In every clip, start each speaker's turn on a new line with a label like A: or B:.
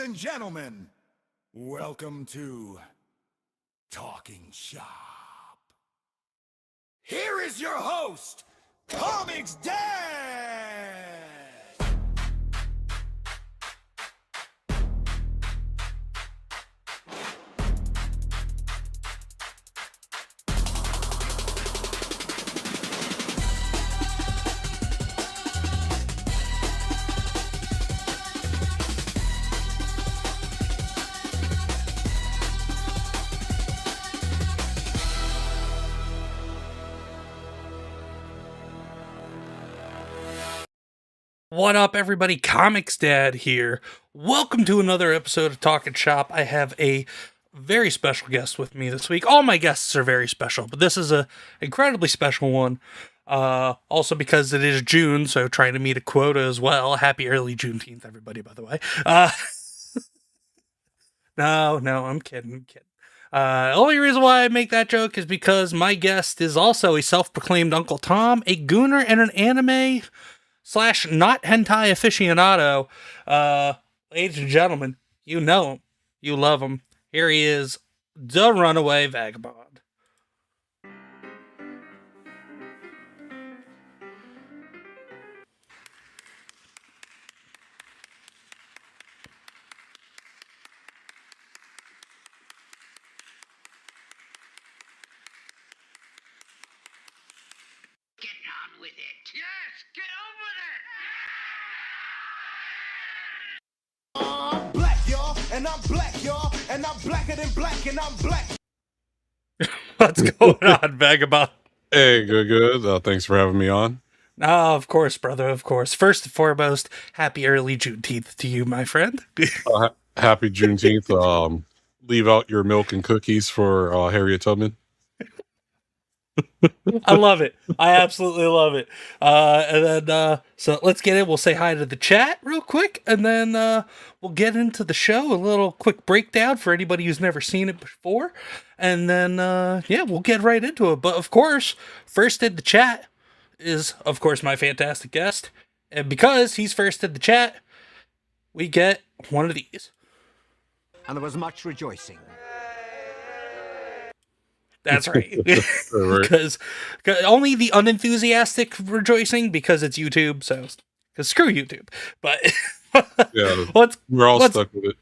A: and gentlemen, welcome to Talking Shop. Here is your host, ComixDad!
B: What up, everybody? ComixDad here. Welcome to another episode of Talkin' Shop. I have a very special guest with me this week. All my guests are very special, but this is a incredibly special one. Also because it is June, so trying to meet a quota as well. Happy early Juneteenth, everybody, by the way. No, I'm kidding. Only reason why I make that joke is because my guest is also a self-proclaimed Uncle Tom, a gooner, and an anime / not hentai aficionado. Ladies and gentlemen, you know him. You love him. Here he is, the Runaway Vagabond.
C: Get on with it. Yes, get on with it.
A: I'm black, y'all, and I'm black, y'all, and I'm blacker than black, and I'm black.
B: What's going on, Vagabond?
D: Hey, good. Thanks for having me on.
B: Oh, of course, brother, of course. First and foremost, happy early Juneteenth to you, my friend.
D: Happy Juneteenth. Leave out your milk and cookies for Harriet Tubman.
B: I love it. I absolutely love it. And then, so let's get in. We'll say hi to the chat real quick, and then we'll get into the show. A little quick breakdown for anybody who's never seen it before, and then we'll get right into it. But of course, first in the chat is, of course, my fantastic guest, and because he's first in the chat, we get one of these.
E: And there was much rejoicing.
B: That's right. Because only the unenthusiastic rejoicing, because it's YouTube, so because screw YouTube. But
D: Yeah,
B: we're
D: all stuck with it.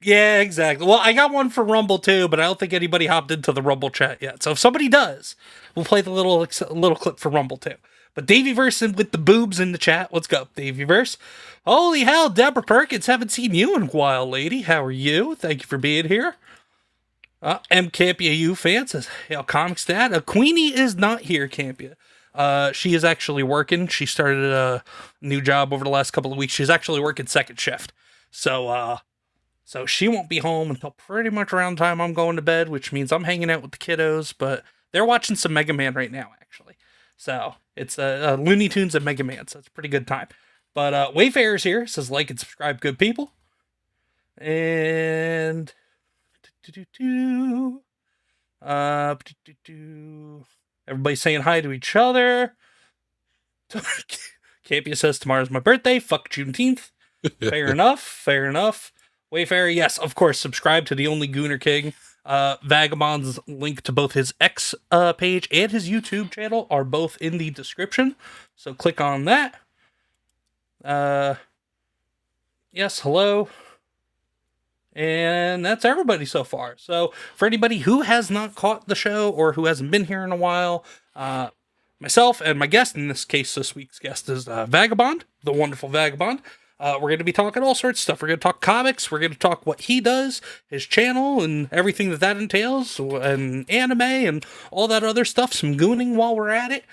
B: Yeah, exactly. Well, I got one for Rumble too, but I don't think anybody hopped into the Rumble chat yet. So if somebody does, we'll play the little clip for Rumble too. But Davyverse with the boobs in the chat. What's up, Davyverse? Holy hell, Deborah Perkins, haven't seen you in a while, lady. How are you? Thank you for being here. M. Campia, you fan says, "Hail, ComixDad. Queenie is not here, Campia. She is actually working. She started a new job over the last couple of weeks. She's actually working second shift. So she won't be home until pretty much around the time I'm going to bed, which means I'm hanging out with the kiddos, but they're watching some Mega Man right now, actually. So it's Looney Tunes and Mega Man, so it's a pretty good time. But Wayfarer's here, says like and subscribe, good people. And everybody's saying hi to each other. Campia says tomorrow's my birthday. Fuck Juneteenth. Fair enough. Wayfarer, yes, of course. Subscribe to the Only Gooner King. Vagabond's link to both his X page and his YouTube channel are both in the description. So click on that. Yes, hello. And that's everybody so far. So for anybody who has not caught the show or who hasn't been here in a while, myself and my guest, in this case, this week's guest is Vagabond, the wonderful Vagabond. We're going to be talking all sorts of stuff. We're going to talk comics. We're going to talk what he does, his channel, and everything that entails, and anime, and all that other stuff. Some gooning while we're at it.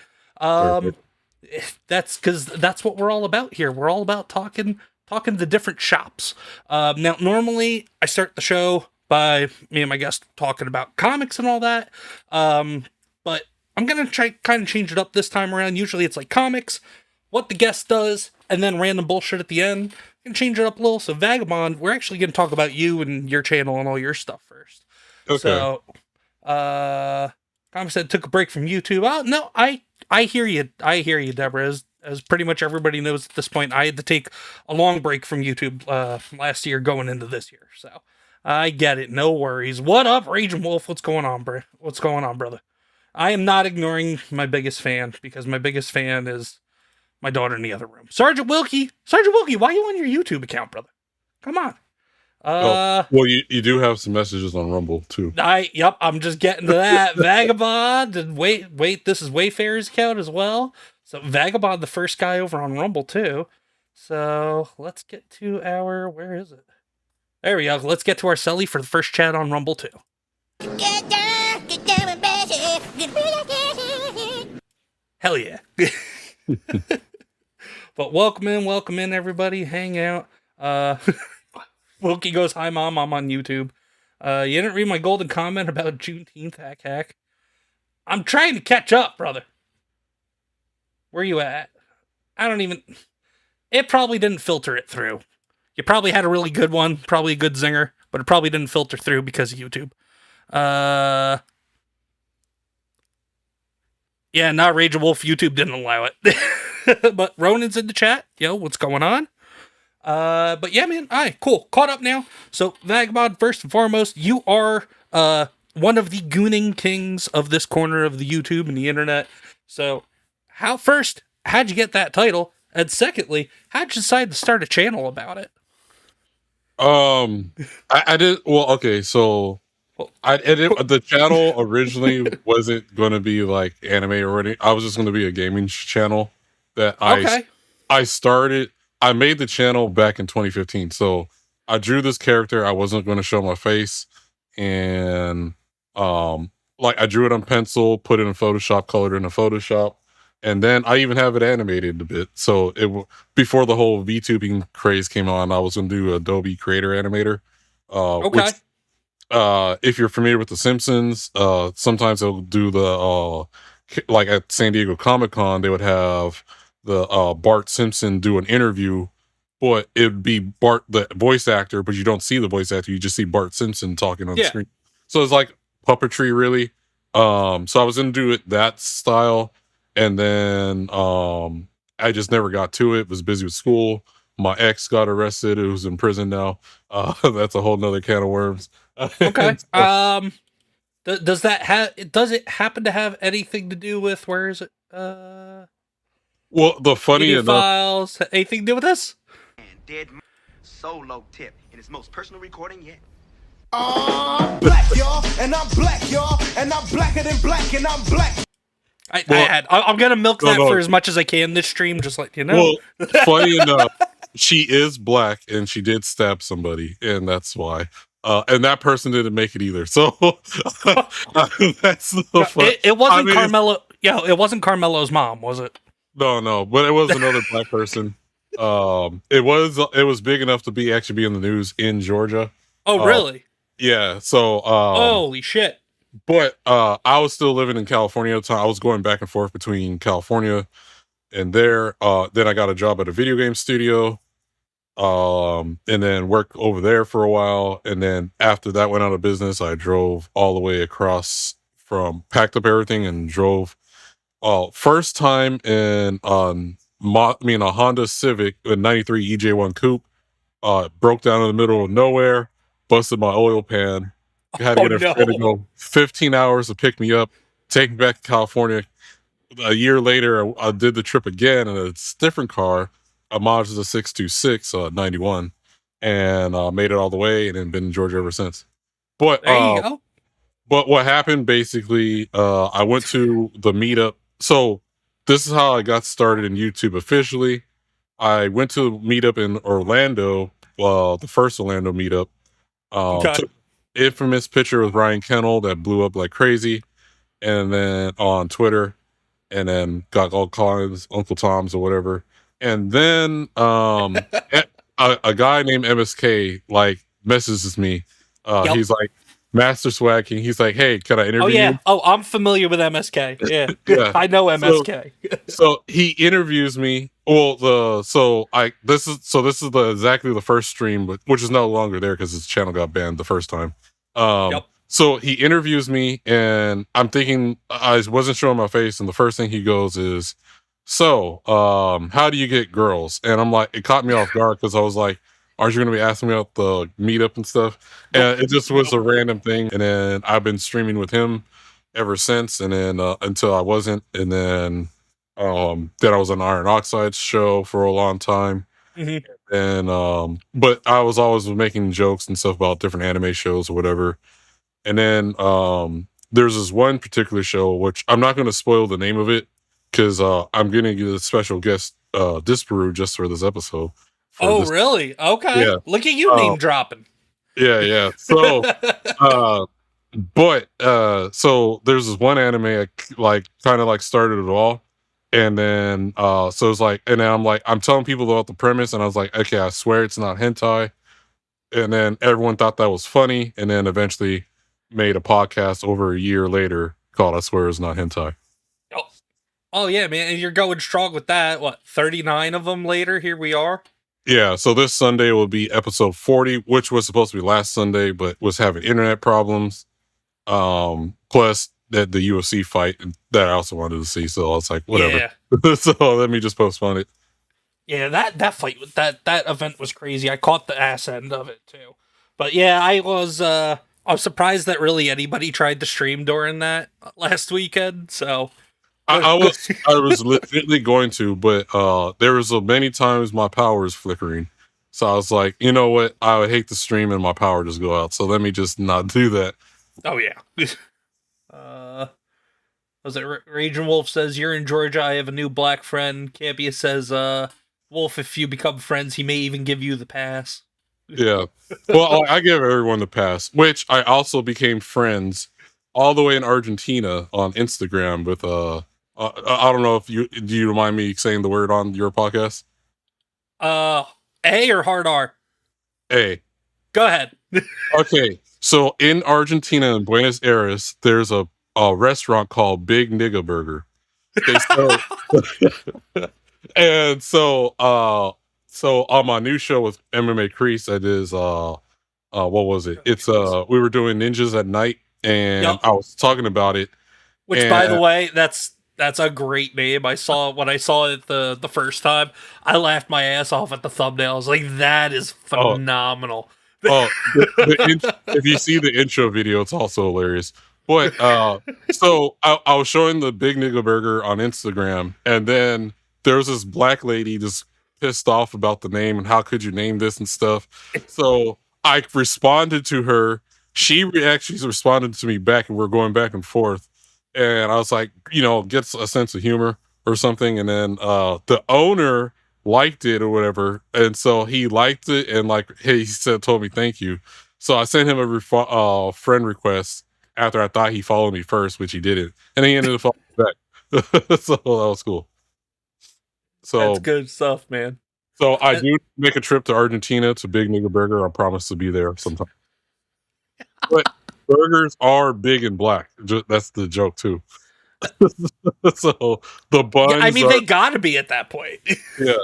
B: That's because that's what we're all about here. We're all about talking the different shops. Now, normally I start the show by me and my guest talking about comics and all that. But I'm going to try kind of change it up this time around. Usually it's like comics, what the guest does, and then random bullshit at the end. I'm going to change it up a little. So Vagabond, we're actually going to talk about you and your channel and all your stuff first.
D: Okay.
B: So, Comic said took a break from YouTube. Oh, no, I hear you. I hear you, Deborah. as pretty much everybody knows at this point, I had to take a long break from YouTube last year going into this year. So I get it. No worries. What up, Raging Wolf? What's going on, bro? What's going on, brother? I am not ignoring my biggest fan because my biggest fan is my daughter in the other room. Sergeant Wilkie, why are you on your YouTube account, brother? Come on.
D: Well, you do have some messages on Rumble too.
B: Yep, I'm just getting to that. Vagabond, and wait, this is Wayfarer's account as well. So Vagabond, the first guy over on Rumble too. So let's get to our, where is it? There we go. Let's get to our Sully for the first chat on Rumble too.
F: Get down and bash it.
B: Hell yeah. But welcome in, everybody. Hang out. Wilkie goes, hi, Mom. I'm on YouTube. You didn't read my golden comment about Juneteenth, hack. I'm trying to catch up, brother. Where you at? It probably didn't filter it through. You probably had a really good one, probably a good zinger, but it probably didn't filter through because of YouTube. Yeah, not Rage Wolf. YouTube didn't allow it. But Ronan's in the chat. Yo, what's going on? But yeah, man. All right, cool. Caught up now. So, Vagabond, first and foremost, you are one of the gooning kings of this corner of the YouTube and the internet. So, how'd you get that title? And secondly, how'd you decide to start a channel about it?
D: I did. Well, okay, so the channel originally wasn't going to be like anime or anything. I was just going to be a gaming channel that I started. I made the channel back in 2015. So I drew this character. I wasn't going to show my face, and like I drew it on pencil, put it in Photoshop, colored it in Photoshop, and then I even have it animated a bit. So before the whole VTubing craze came on, I was going to do Adobe Creator Animator. Which, if you're familiar with The Simpsons, sometimes they'll do the like at San Diego Comic-Con, they would have the Bart Simpson do an interview, but it'd be Bart the voice actor, but you don't see the voice actor, you just see Bart Simpson talking on the screen. So it's like puppetry, really. So I was gonna do it that style, and then I just never got to it. Was busy with school. My ex got arrested, who's in prison now. That's a whole nother can of worms.
B: Okay. Does it happen to have anything to do with, where is it?
D: Well, the funny enough,
B: files, anything to do with this?
E: And dead solo tip in his most personal recording yet.
A: I'm black, y'all, and I'm black, y'all, and I'm blacker than black, and I'm black.
B: I'm gonna milk that for as much as I can this stream, just like you know.
D: Well, funny enough, she is black and she did stab somebody, and that's why. And that person didn't make it either. So that's the fun.
B: It wasn't Carmelo. Yeah, it wasn't Carmelo's mom, was it?
D: No, but it was another black person. It was big enough to actually be in the news in Georgia.
B: Oh, really?
D: Yeah. So
B: holy shit.
D: But I was still living in California at the time. I was going back and forth between California and there. Then I got a job at a video game studio. And then worked over there for a while. And then after that went out of business, I drove all the way across packed up everything and drove. First time in a Honda Civic, a 93 EJ1 coupe, broke down in the middle of nowhere, busted my oil pan, had to get a friend to go 15 hours to pick me up, take me back to California. A year later, I did the trip again in a different car, a Mazda 626 91, and made it all the way, and then been in Georgia ever since. But
B: there you go.
D: But what happened basically, I went to the meetup. So this is how I got started in YouTube officially. I went to a meetup in Orlando, the first Orlando meetup. Took infamous picture with Ryan Kennel that blew up like crazy, and then on Twitter, and then got all kinds, Uncle Tom's or whatever. And then a guy named MSK like messages me. He's like, Master Swag King. He's like, hey, can I interview you?
B: Oh, I'm familiar with MSK. Yeah. I know MSK.
D: So he interviews me. Well, this is exactly the first stream, which is no longer there because his channel got banned the first time. So he interviews me, and I'm thinking, I wasn't showing my face, and the first thing he goes is, so how do you get girls? And I'm like, it caught me off guard because I was like, aren't you going to be asking me about the meetup and stuff? And it just was a random thing. And then I've been streaming with him ever since. And then until I wasn't. And then I was on Iron Oxide's show for a long time.
B: Mhm.
D: And but I was always making jokes and stuff about different anime shows or whatever. And then there's this one particular show, which I'm not going to spoil the name of it because I'm going to get a special guest, Disparu, just for this episode.
B: Oh, really? Okay.
D: Yeah.
B: Look at you name dropping.
D: Yeah. So, so there's this one anime I kind of started it all. And then, so it's like, and then I'm telling people about the premise, and I was like, okay, I swear it's not hentai. And then everyone thought that was funny, and then eventually made a podcast over a year later called I Swear It's Not Hentai.
B: Oh yeah, man, and you're going strong with that. What, 39 of them later? Here we are.
D: Yeah, so this Sunday will be episode 40, which was supposed to be last Sunday, but was having internet problems. Plus that the UFC fight that I also wanted to see, so I was like, whatever. Yeah. So let me just postpone it.
B: Yeah, that fight, that event was crazy. I caught the ass end of it too. But yeah, I was surprised that really anybody tried to stream during that last weekend. So
D: I was legitimately going to, but there was so many times my power was flickering. So I was like, you know what? I would hate to stream and my power just go out. So let me just not do that.
B: Oh yeah. Was it Raging Wolf says, you're in Georgia, I have a new black friend. Campia says, Wolf, if you become friends, he may even give you the pass.
D: Yeah. Well, I give everyone the pass, which I also became friends all the way in Argentina on Instagram with I don't know if do you mind me saying the word on your podcast?
B: A or hard R?
D: A.
B: Go ahead.
D: Okay. So in Argentina, in Buenos Aires, there's a restaurant called Big Nigga Burger. They sell and so on my new show with MMA Crease, that is what was it? It's we were doing Ninjas at Night, and I was talking about it.
B: Which, by the way, that's a great name. When I saw it the first time, I laughed my ass off at the thumbnail. I was like, that is phenomenal.
D: If you see the intro video, it's also hilarious. But so I was showing the Big Nigga Burger on Instagram, and then there was this black lady just pissed off about the name and how could you name this and stuff. So I responded to her. She actually responded to me back, and we're going back and forth. And I was like, gets a sense of humor or something. And then the owner liked it or whatever, and so he liked it and he told me thank you. So I sent him a friend request after I thought he followed me first, which he didn't, and he ended up following me back. So that was cool. So
B: that's good stuff, man.
D: So I do make a trip to Argentina to Big Nigga Burger. I promise to be there sometime. But burgers are big and black. That's the joke too. So the buns.
B: they gotta be at that point.
D: Yeah.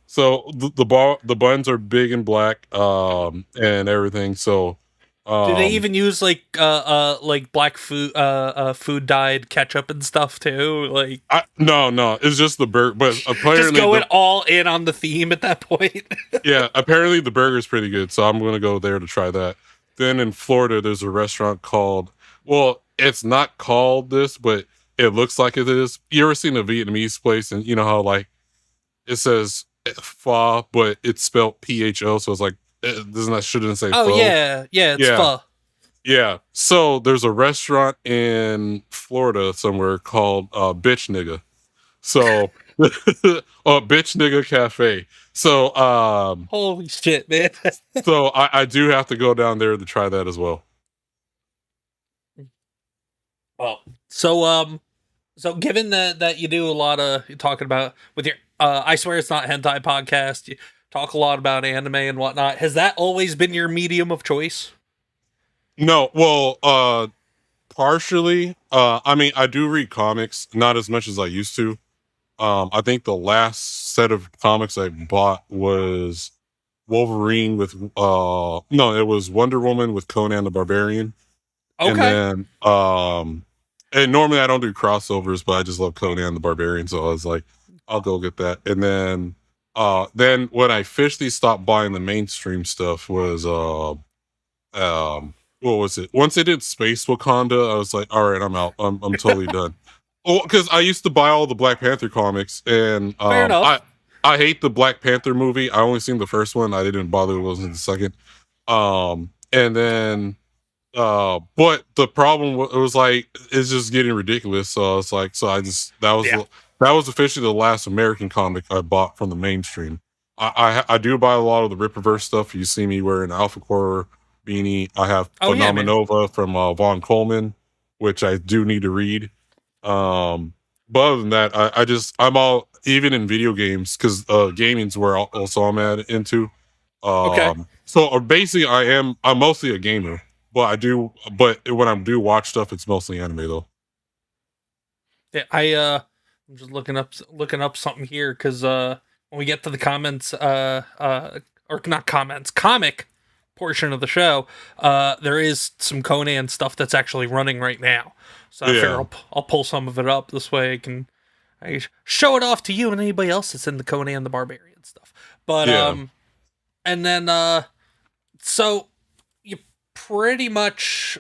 D: So the buns are big and black, and everything. So
B: do they even use black food dyed ketchup and stuff too?
D: No, it's just the burger. But apparently,
B: just going all in on the theme at that point.
D: Yeah, apparently the burger's pretty good, so I'm gonna go there to try that. Then in Florida, there's a restaurant called. Well, it's not called this, but it looks like it is. You ever seen a Vietnamese place, and you know how it says pho, but it's spelled PHO, so it's shouldn't say pho.
B: It's pho.
D: Yeah. So there's a restaurant in Florida somewhere called Bitch Nigga. So Bitch Nigga Cafe. So
B: holy shit, man.
D: So I do have to go down there to try that as well.
B: Oh. So given that you do a lot of talking about with your I Swear It's Not Hentai podcast, you talk a lot about anime and whatnot. Has that always been your medium of choice?
D: No, well, partially. I mean, I do read comics, not as much as I used to. I think the last set of comics I bought was Wolverine with no, it was Wonder Woman with Conan the Barbarian.
B: Okay.
D: and normally I don't do crossovers, but I just love Conan the Barbarian, so I was like, I'll go get that. And then when I officially stopped buying the mainstream stuff was what was it? Once they did Space Wakanda, I was like, all right, I'm out. I'm totally done. Oh, because I used to buy all the Black Panther comics, and
B: Fair enough.
D: I hate the Black Panther movie. I only seen the first one. I didn't bother with the second. And then but the problem it was like it's just getting ridiculous. So it's like that was officially the last American comic I bought from the mainstream. I do buy a lot of the Rippaverse stuff. You see me wearing Alpha Core beanie. I have Phenomenova from Von Coleman, which I do need to read. But other than that, I'm all even in video games because gaming's where also I'm into. So basically, I'm mostly a gamer, but when I do watch stuff, it's mostly anime though.
B: Yeah, I'm just looking up something here because when we get to the comments, or not comments, comic portion of the show, there is some Conan stuff that's actually running right now. So I figure I'll pull some of it up this way. I show it off to you and anybody else that's in the Conan the Barbarian stuff. But and then so you pretty much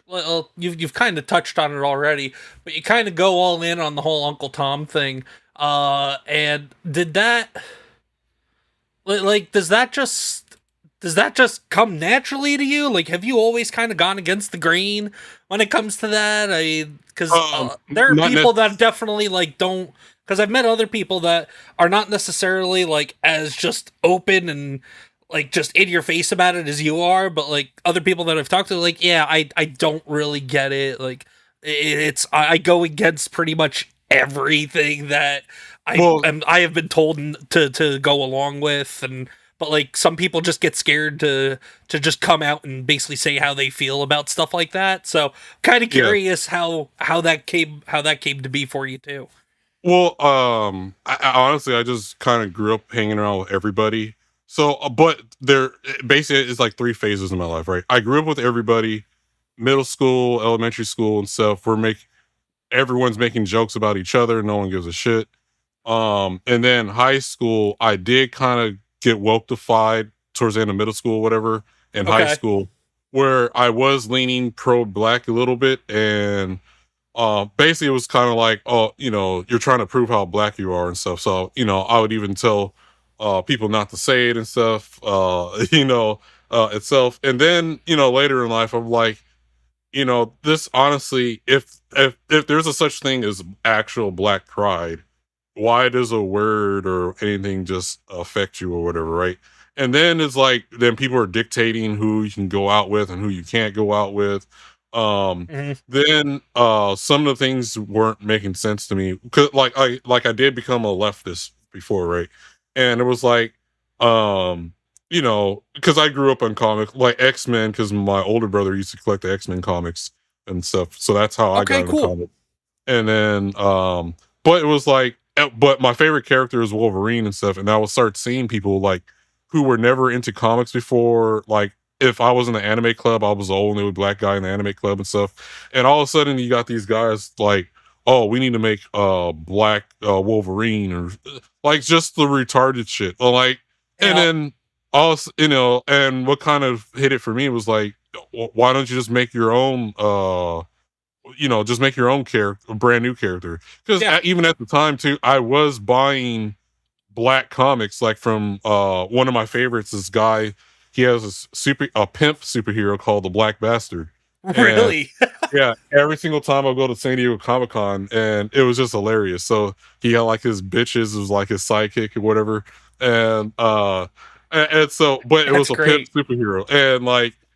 B: you've kind of touched on it already, but you kind of go all in on the whole Uncle Tom thing. And did that does that just come naturally to you? Like, have you always kind of gone against the grain when it comes to that? Because there are people that definitely don't. Because I've met other people that are not necessarily as just open and just in your face about it as you are, but other people that I've talked to, I don't really get it. I go against pretty much everything that I have been told to go along with, but some people just get scared to just come out and basically say how they feel about stuff like that. So kind of curious how that came to be for you too.
D: Well, I honestly I just kind of grew up hanging around with everybody. So, but there basically it's like three phases in my life, right? I grew up with everybody, middle school, elementary school, and stuff. Everyone's making jokes about each other. No one gives a shit. And then high school, I did kind of get wokeified towards the end of middle school, whatever, and high school, where I was leaning pro black a little bit, and basically it was kind of like, oh, you're trying to prove how black you are and stuff. So, I would even tell people not to say it and stuff, itself. And then, later in life, I'm like, this honestly, if there's a such thing as actual black pride, why does a word or anything just affect you or whatever, right? And then it's then people are dictating who you can go out with and who you can't go out with. Then some of the things weren't making sense to me because I did become a leftist before, right? And it was because I grew up on comics like X-Men, because my older brother used to collect the X-Men comics and stuff. So that's how I got into comics. And then but it was but my favorite character is Wolverine and stuff, and I would start seeing people who were never into comics before, if I was in the anime club, I was the only black guy in the anime club and stuff. And all of a sudden you got these guys oh, we need to make black Wolverine, or just the retarded shit. And then also, and what kind of hit it for me was why don't you just make your own just make your own character, a brand new character? Because even at the time too, I was buying black comics from one of my favorites, this guy. He has a pimp superhero called the Black Bastard.
B: Really?
D: Yeah, every single time I go to San Diego Comic-Con, and it was just hilarious. So he had his bitches was his sidekick or whatever, and so, but it was a pimp superhero,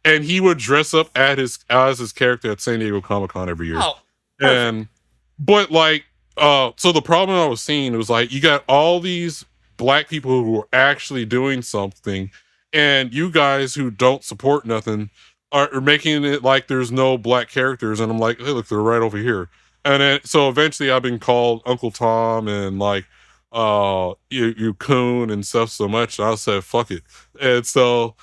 D: and he would dress up as his character at San Diego Comic-Con every year.
B: Oh,
D: but so the problem I was seeing was you got all these black people who are actually doing something, and you guys who don't support nothing are making it there's no black characters. And I'm like, hey, look, they're right over here. And then so eventually I've been called Uncle Tom and you coon and stuff so much, I said fuck it. And so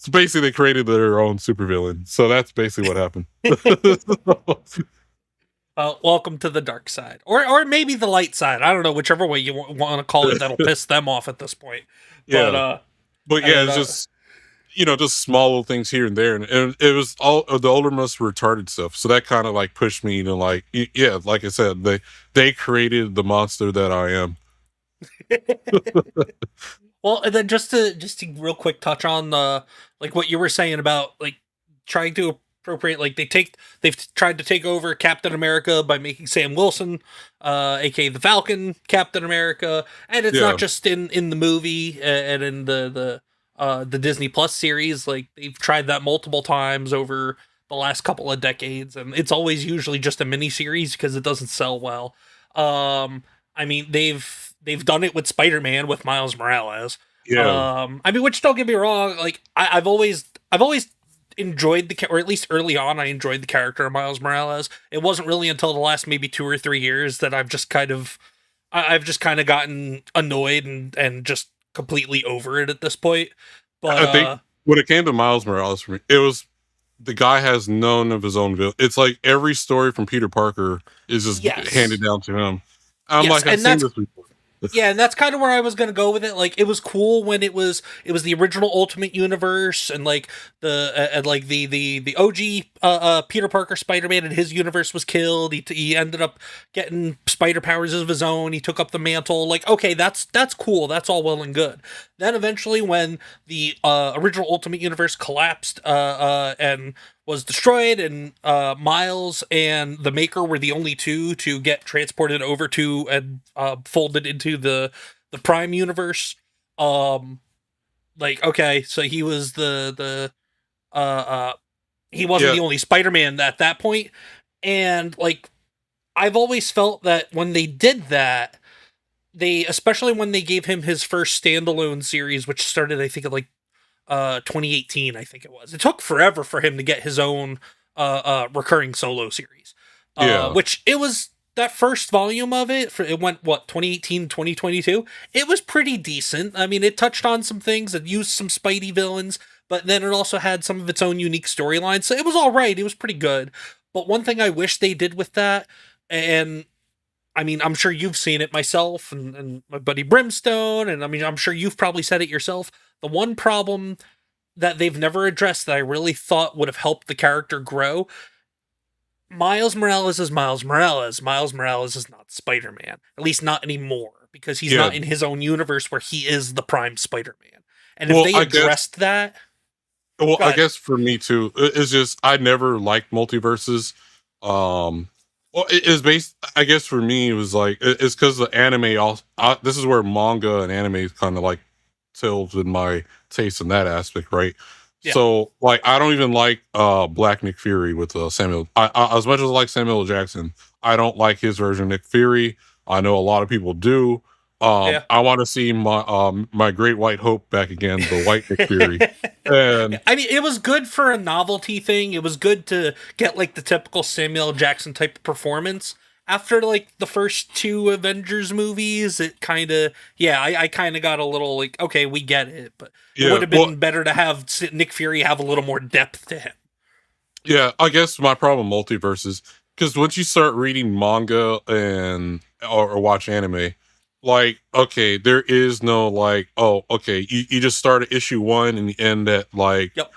D: basically they created their own supervillain. So that's basically what happened.
B: Welcome to the dark side, or maybe the light side. I don't know, whichever way you want to call it. That'll piss them off at this point. But
D: Yeah, but
B: I
D: yeah,
B: mean,
D: it's just just small little things here and there, and it was all of the older, most retarded stuff. So that kind of like pushed me to like, yeah, like I said, they created the monster that I am.
B: well, and then just to real quick touch on like what you were saying about like trying to appropriate, like they've tried to take over Captain America by making Sam Wilson, aka the Falcon, Captain America, and it's
D: Yeah,
B: not just in the movie and in the Disney Plus series. Like they've tried that multiple times over the last couple of decades, and it's always usually just a mini series because it doesn't sell well. I mean they've done it with Spider-Man with Miles Morales.
D: yeah.
B: I mean, which don't get me wrong, like I've always enjoyed or at least early on I enjoyed the character of Miles Morales. It wasn't really until the last maybe 2 or 3 years that I've just kind of gotten annoyed and just completely over it at this point. But
D: I think when it came to Miles Morales for me, it was the guy has none of his own villain. It's like every story from Peter Parker is just
B: yes,
D: handed down to him. I'm
B: yes,
D: like, I've
B: and
D: seen
B: that's
D: this before.
B: yeah, and that's kind of where I was gonna go with it. Like, it was cool when it was the original Ultimate Universe, and like the OG Peter Parker Spider Man and his universe was killed. He ended up getting spider powers of his own. He took up the mantle. Like, okay, that's cool. That's all well and good. Then eventually, when the original Ultimate Universe collapsed and was destroyed, and Miles and the Maker were the only two to get transported over to and folded into the Prime universe. Like, okay, so he was the he wasn't
D: Yeah,
B: the only Spider-Man at that point, and like I've always felt that when they did that, especially when they gave him his first standalone series, which started I think at like 2018, I think it was. It took forever for him to get his own recurring solo series.
D: yeah,
B: Which it was that first volume of it, it went what, 2018, 2022. It was pretty decent. I mean, it touched on some things, it used some Spidey villains, but then it also had some of its own unique storylines. So it was all right. It was pretty good. But one thing I wish they did with that, and I mean, I'm sure you've seen it myself, and my buddy Brimstone, and I mean, I'm sure you've probably said it yourself. The one problem that they've never addressed that I really thought would have helped the character grow, Miles Morales is Miles Morales. Miles Morales is not Spider Man, at least not anymore, because he's
D: yeah.
B: not in his own universe where he is the Prime Spider Man. And if
D: Well,
B: they
D: I guess.
B: addressed that,
D: Well,
B: go
D: I
B: ahead.
D: guess for me too, it's just I never liked multiverses. Well, it is based. I guess for me, it was like it's because the anime. Also, this is where manga and anime is kind of like tilted my taste in that aspect, right?
B: Yeah,
D: So, like, I don't even like Black Nick Fury with Samuel. As much as I like Samuel L. Jackson, I don't like his version of Nick Fury. I know a lot of people do.
B: yeah.
D: I want to see my Great White Hope back again, the White Nick Fury, and
B: I mean, it was good for a novelty thing. It was good to get like the typical Samuel L. Jackson type of performance. After like the first two Avengers movies, it kind of, yeah, I kind of got a little like, okay, we get it, but it
D: yeah,
B: would have
D: well,
B: been better to have Nick Fury have a little more depth to him.
D: yeah, I guess my problem with multiverses because once you start reading manga and or watch anime, like okay, there is no like oh okay, you just start at issue one and you end at like
B: Yep.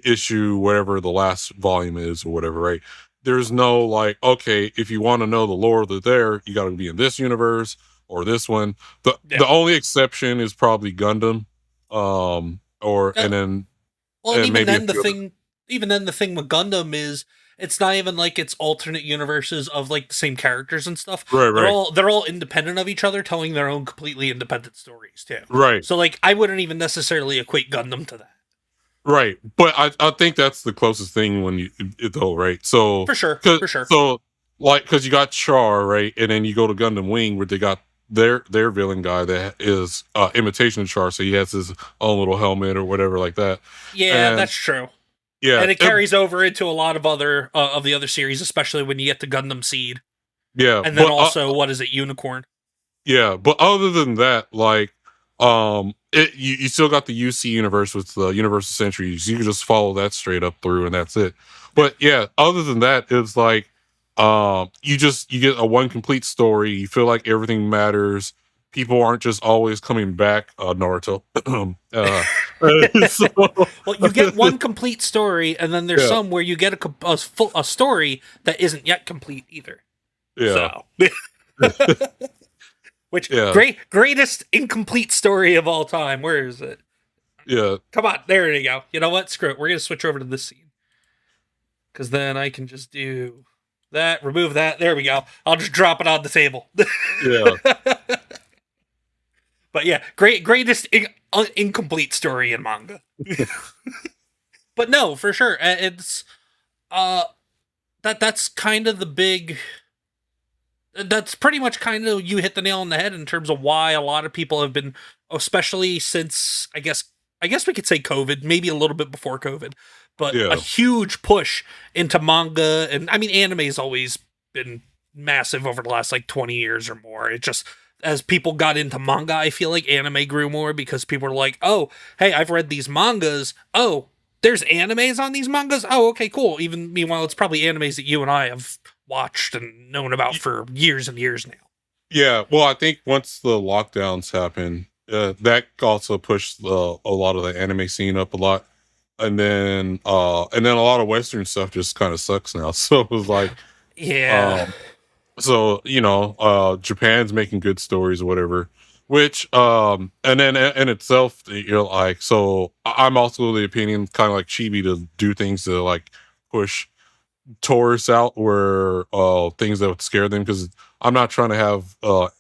D: issue whatever the last volume is or whatever, right? There's no like okay, if you want to know the lore of the there, you got to be in this universe or this one.
B: Yeah.
D: The only exception is probably Gundam, or
B: Uh, well, and
D: and
B: even
D: maybe a
B: then,
D: few other.
B: the thing with Gundam is it's not even like it's alternate universes of like the same characters and stuff.
D: Right, right,
B: They're all independent of each other, telling their own completely independent stories too.
D: right.
B: So like, I wouldn't even necessarily equate Gundam to that.
D: Right, but I think that's the closest thing when though, right? So,
B: For sure,
D: cause,
B: for sure.
D: so like, cause you got Char, right, and then you go to Gundam Wing where they got their villain guy that is imitation of Char, so he has his own little helmet or whatever like that,
B: Yeah,
D: and
B: that's true.
D: yeah,
B: And it carries over into a lot of the other series, especially when you get to Gundam Seed,
D: yeah,
B: and then
D: but
B: also what is it, Unicorn?
D: yeah, but other than that, like, you still got the UC universe with the Universal Centuries. You can just follow that straight up through, and that's it.
B: Yeah,
D: But yeah, other than that, it's like, you get a one complete story. You feel like everything matters. People aren't just always coming back. Naruto. So,
B: Well, you get one complete story, and then there's
D: Yeah.
B: some where you get a story that isn't yet complete either.
D: yeah,
B: So, which
D: Yeah.
B: greatest incomplete story of all time? Where is it?
D: yeah,
B: Come on, there you go. You know what? Screw it. We're gonna switch over to this scene because then I can just do that, remove that. There we go. I'll just drop it on the table.
D: yeah,
B: But yeah, greatest incomplete story in manga. But no, for sure, it's that's kind of the big. That's pretty much kind of you hit the nail on the head in terms of why a lot of people have been, especially since I guess we could say COVID, maybe a little bit before COVID, but
D: Yeah.
B: a huge push into manga, and I mean anime's always been massive over the last like 20 years or more. It just as people got into manga, I feel like anime grew more because people were like, "Oh, hey, I've read these mangas. Oh, there's animes on these mangas. Oh, okay, cool." Even meanwhile, it's probably animes that you and I have watched and known about for years and years now.
D: yeah. Well, I think once the lockdowns happened, that also pushed a lot of the anime scene up a lot, and then a lot of Western stuff just kind of sucks now. So it was like,
B: Yeah.
D: so Japan's making good stories or whatever. Which and then in itself, like, so I'm also of the opinion, kind of like Chibi, to do things to like push tourists out where things that would scare them, because I'm not trying to have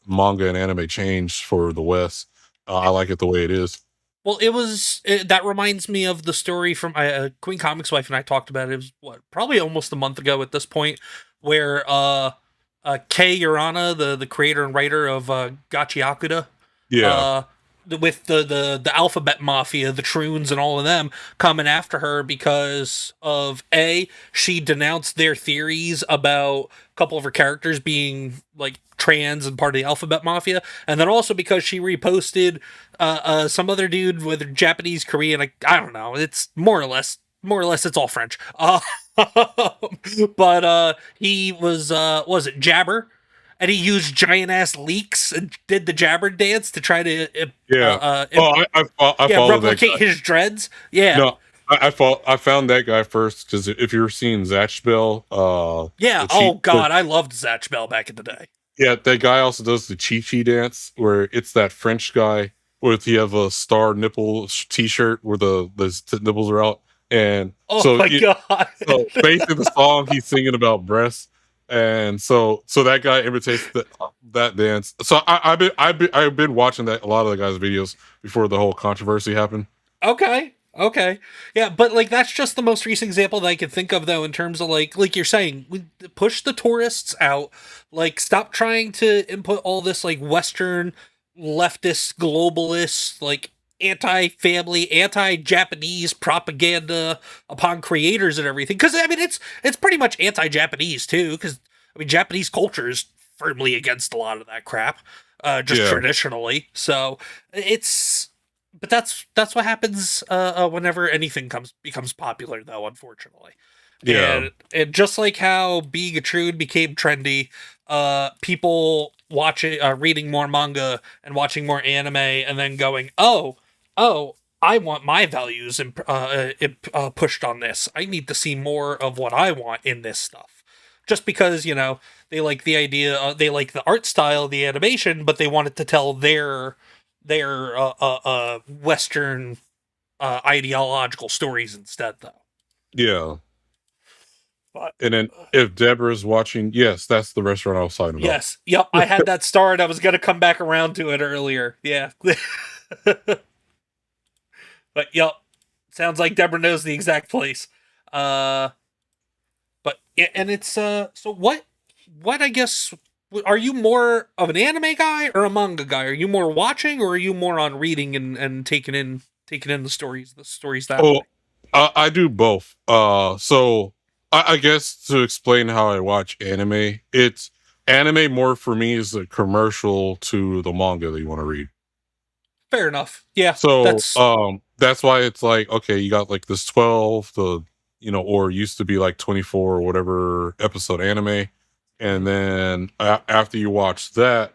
D: manga and anime change for the West. I like it the way it is.
B: Well, that reminds me of the story from Queen Comics Wife and I talked about it. It was probably almost a month ago at this point, where Kei Urana, the creator and writer of Gachi Akuda,
D: Yeah,
B: with the alphabet mafia, the Troons and all of them coming after her because of she denounced their theories about a couple of her characters being like trans and part of the alphabet mafia, and then also because she reposted some other dude with Japanese Korean, I don't know, it's more or less it's all French. But he was it Jabber, and he used giant ass leaks and did the Jabber dance to try to
D: I followed that
B: replicate
D: guy.
B: his dreads. Yeah,
D: No, I found that guy first, because if you're seeing Zatch Bell,
B: yeah. Oh god, I loved Zatch Bell back in the day.
D: yeah, that guy also does the Chi dance, where it's that French guy with he have a star nipple T-shirt where the nipples are out, and
B: Oh
D: so
B: my god.
D: so basically the song he's singing about breasts, and so that guy imitates that dance. So I've been watching that a lot of the guys' videos before the whole controversy happened.
B: Okay. Yeah, but like that's just the most recent example that I could think of though, in terms of like you're saying, we push the tourists out, like stop trying to input all this like Western leftist globalist like anti-family, anti-Japanese propaganda upon creators and everything. Cause I mean it's pretty much anti-Japanese too, because I mean Japanese culture is firmly against a lot of that crap. Just
D: Yeah.
B: traditionally. So it's but that's what happens whenever anything becomes popular, though. Unfortunately,
D: Yeah.
B: and just like how being a Troon became trendy, people watching, reading more manga and watching more anime, and then going, oh, I want my values pushed on this. I need to see more of what I want in this stuff. Just because they like the idea, they like the art style, the animation, but they wanted to tell their Western ideological stories instead, though.
D: Yeah.
B: But
D: And then if Deborah's watching, yes, that's the restaurant I was talking about.
B: yes, yep, I had that starred. I was gonna come back around to it earlier. Yeah, but yep, sounds like Deborah knows the exact place. But yeah, and it's so what I guess. Are you more of an anime guy or a manga guy? Are you more watching, or are you more on reading and taking in the stories that way?
D: I do both. So I guess to explain how I watch anime, it's anime more for me is a commercial to the manga that you want to read.
B: Fair enough. Yeah.
D: So
B: That's
D: that's why it's like, okay, you got like this 12 or used to be like 24 or whatever episode anime. and then after you watch that,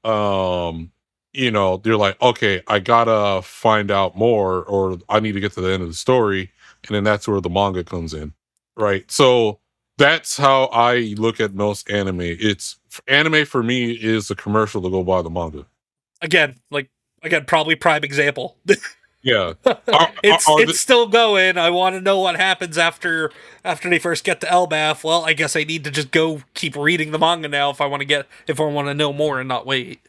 D: um, you're like, okay, I gotta find out more, or I need to get to the end of the story, and then that's where the manga comes in, right? So that's how I look at most anime. Anime for me is a commercial to go buy the manga.
B: Again, probably prime example.
D: Yeah.
B: it's
D: Are
B: it's still going. I want to know what happens after they first get to Elbath. Well, I guess I need to just go keep reading the manga now if I want to know more and not wait.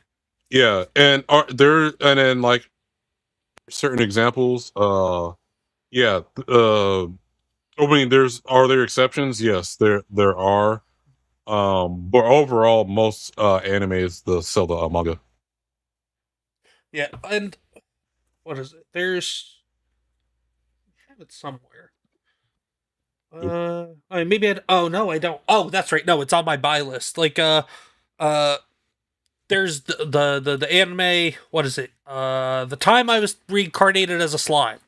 D: yeah, and are there and then like certain examples? Yeah. I mean, are there exceptions? Yes, there are. But overall, most animes the sell the manga.
B: Yeah, and what is it? I have it somewhere. I mean, maybe oh no, I don't. Oh, that's right. No, it's on my buy list. Uh, there's the anime. What is it? The time I was reincarnated as a slime.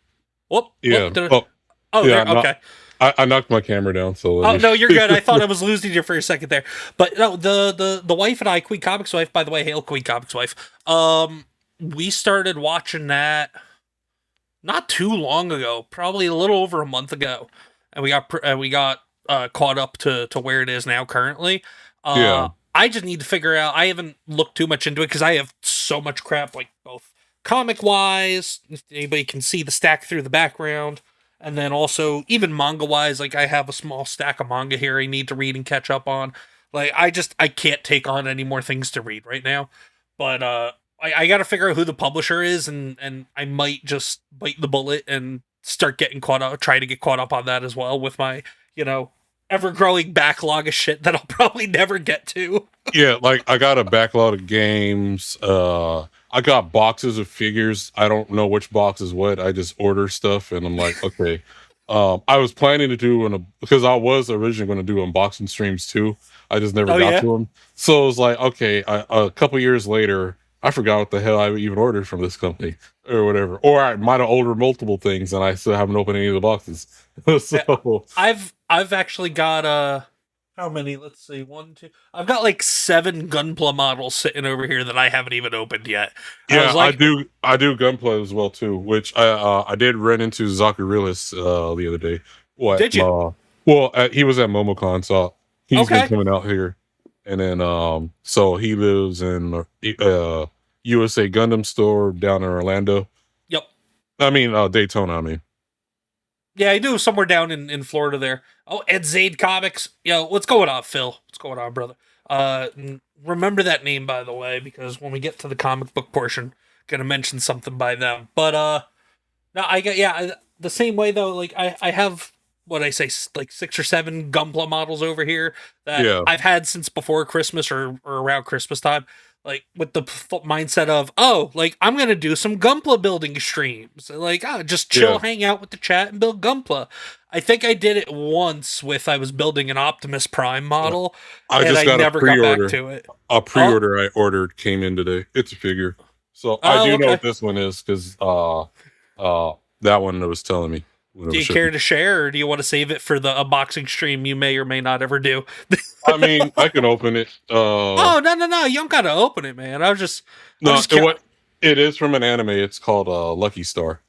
D: Yeah.
B: Did
D: Oh,
B: oh,
D: yeah.
B: there. Okay.
D: I knocked my camera down. So
B: Oh no, you're good. I thought I was losing you for a second there, but no, the wife and I, Queen Comics wife, by the way, hail Queen Comics wife. We started watching that not too long ago, probably a little over a month ago, and we got caught up to where it is now currently.
D: yeah.
B: I just need to figure out. I haven't looked too much into it because I have so much crap, like both comic wise. If anybody can see the stack through the background, and then also even manga wise. Like I have a small stack of manga here I need to read and catch up on. Like I can't take on any more things to read right now. But I got to figure out who the publisher is, and I might just bite the bullet and start getting caught up, try to get caught up on that as well with my, ever growing backlog of shit that I'll probably never get to.
D: Yeah, like I got a backlog of games. I got boxes of figures. I don't know which box is what. I just order stuff, and I'm like, okay. I was planning to do because I was originally going to do unboxing streams too. I just never
B: Oh
D: got
B: yeah,
D: to them. So it was like, okay. A couple years later, I forgot what the hell I even ordered from this company or whatever, or I might have ordered multiple things, and I still haven't opened any of the boxes.
B: yeah.
D: So
B: I've actually got how many? Let's see, one, two. I've got like 7 Gunpla models sitting over here that I haven't even opened yet. I
D: yeah,
B: was like,
D: I do gunplay as well too, which I did run into Zacharylis the other day. What?
B: did you?
D: Well, he was at MomoCon, so he's been
B: Okay.
D: coming out here, and then so he lives in USA Gundam store down in Orlando.
B: Yep.
D: I mean Daytona. I mean,
B: Yeah, I do somewhere down in Florida there. Oh, Ed Zade Comics. Yo, what's going on, Phil? What's going on, brother? Remember that name, by the way, because when we get to the comic book portion, gonna mention something by them. But no, the same way though. Like I have what I say, like 6 or 7 Gunpla models over here that
D: yeah,
B: I've had since before Christmas or around Christmas time. Like with the mindset of, oh, like I'm gonna do some Gunpla building streams, like just chill,
D: yeah.
B: hang out with the chat and build Gunpla. I think I did it once with I was building an Optimus Prime model,
D: I
B: and
D: just
B: I
D: got
B: never got back to it.
D: A
B: Oh,
D: pre-order I ordered came in today. It's a figure, so I
B: oh,
D: do know
B: okay.
D: what this one is because that one that was telling me when it
B: Do
D: was
B: you
D: shipping.
B: care to share, or do you want to save it for the unboxing stream you may or may not ever do?
D: I mean, I can open it.
B: Oh no! You don't gotta open it, man. I'm just
D: No,
B: curious.
D: it is from an anime. It's called Lucky Star.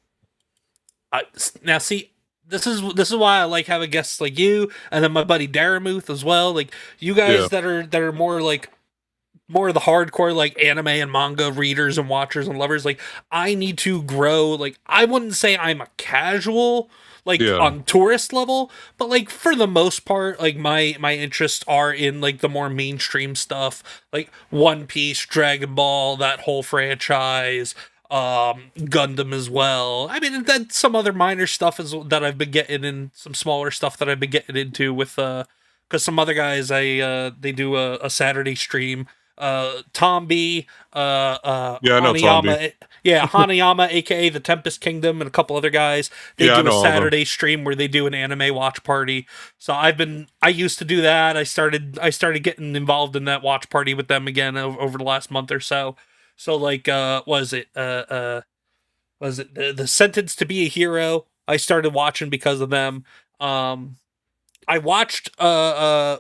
B: Now, see, this is why I like having guests like you, and then my buddy Daramuth as well. Like you
D: Yeah,
B: guys that are more of the hardcore like anime and manga readers and watchers and lovers. Like I need to grow. Like I wouldn't say I'm a casual like
D: yeah,
B: on tourist level, but like for the most part, like my interests are in like the more mainstream stuff, like One Piece, Dragon Ball, that whole franchise, Gundam as well. I mean, and then some other minor stuff that I've been getting in, some smaller stuff that I've been getting into with because some other guys they do a Saturday stream. Tom B,
D: yeah. I know Tom B.
B: Hanayama, yeah, Hanayama, aka the Tempest Kingdom, and a couple other guys. They
D: Yeah, I
B: do a
D: know all of them.
B: Saturday stream where they do an anime watch party. So I used to do that. I started getting involved in that watch party with them again over the last month or so. So like, was it the Sentence to Be a Hero? I started watching because of them. I watched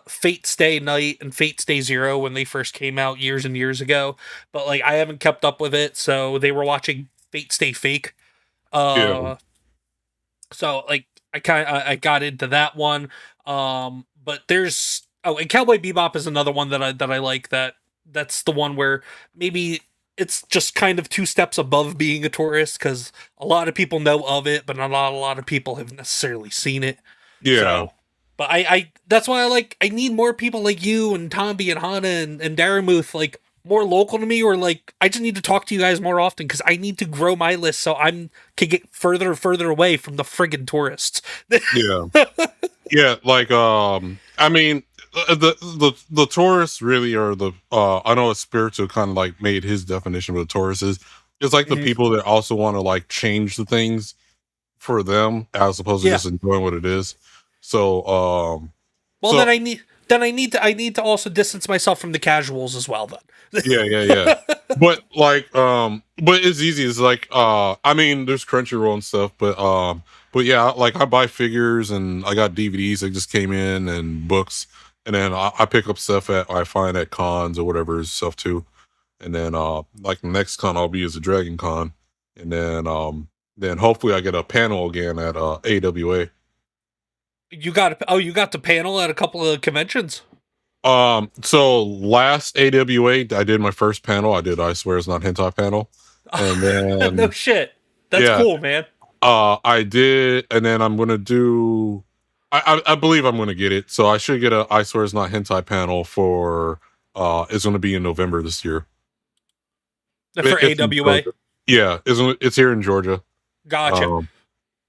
B: Fate Stay Night and Fate Stay Zero when they first came out years and years ago, but like I haven't kept up with it. So they were watching Fate Stay Fake.
D: Yeah.
B: So like I got into that one. But there's and Cowboy Bebop is another one that I like. That's the one where maybe it's just kind of two steps above being a tourist because a lot of people know of it, but not a lot of people have necessarily seen it.
D: Yeah.
B: So, but I that's why I need more people like you and Tomby and Hana and Daramuth, like more local to me, or like I just need to talk to you guys more often because I need to grow my list so I'm can get further and further away from the friggin' tourists.
D: Yeah. Yeah, like I mean the tourists really are the I know Spiritual kind of like made his definition of what a tourist is. It's like the people that also want to like change the things for them as opposed to just enjoying what it is. So
B: well, then I need to also distance myself from the casuals as well then.
D: yeah. But like but it's easy. It's like I mean there's Crunchyroll and stuff, but yeah, like I buy figures and I got DVDs that just came in and books, and then I pick up stuff I find at cons or whatever stuff too. And then like the next con I'll be is a Dragon Con. And then hopefully I get a panel again at AWA.
B: You got the panel at a couple of conventions.
D: So last AWA I did my first panel. I did I Swear It's Not Hentai panel. And then
B: no shit. That's cool, man.
D: I did, and then I'm gonna do I believe I'm gonna get it. So I should get a I Swear It's Not Hentai panel for it's gonna be in November this year.
B: For AWA.
D: Yeah, it's here in Georgia.
B: Gotcha.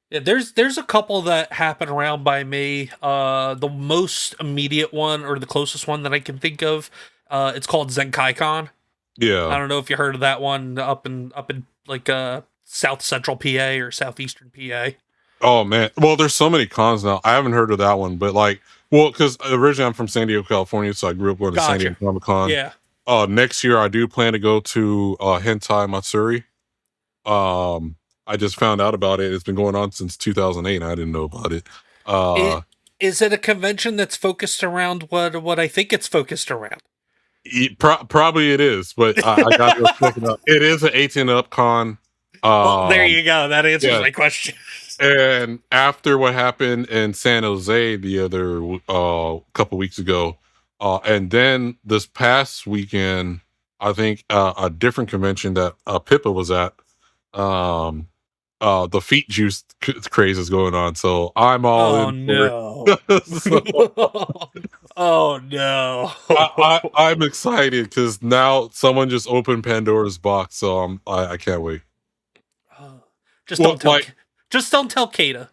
B: Yeah, there's a couple that happen around by me. The most immediate one or the closest one that I can think of, it's called ZenkaiCon.
D: Yeah.
B: I don't know if you heard of that one up in like South Central PA or Southeastern PA.
D: Oh man. Well, there's so many cons now. I haven't heard of that one, but like because originally I'm from San Diego, California, so I grew up going to San Diego Comic Con.
B: Yeah.
D: Next year I do plan to go to Hentai Matsuri. I just found out about it. It's been going on since 2008. And I didn't know about it.
B: Is it a convention that's focused around what I think it's focused around?
D: Probably it is, but I got to look it up. It is an 18 up con.
B: Well, there you go. That answers my question.
D: And after what happened in San Jose the other couple weeks ago, and then this past weekend, I think a different convention that Pippa was at, the feet juice craze is going on, so I'm all in.
B: No. Oh no!
D: I'm excited because now someone just opened Pandora's box, so I can't wait.
B: Just don't tell Kata.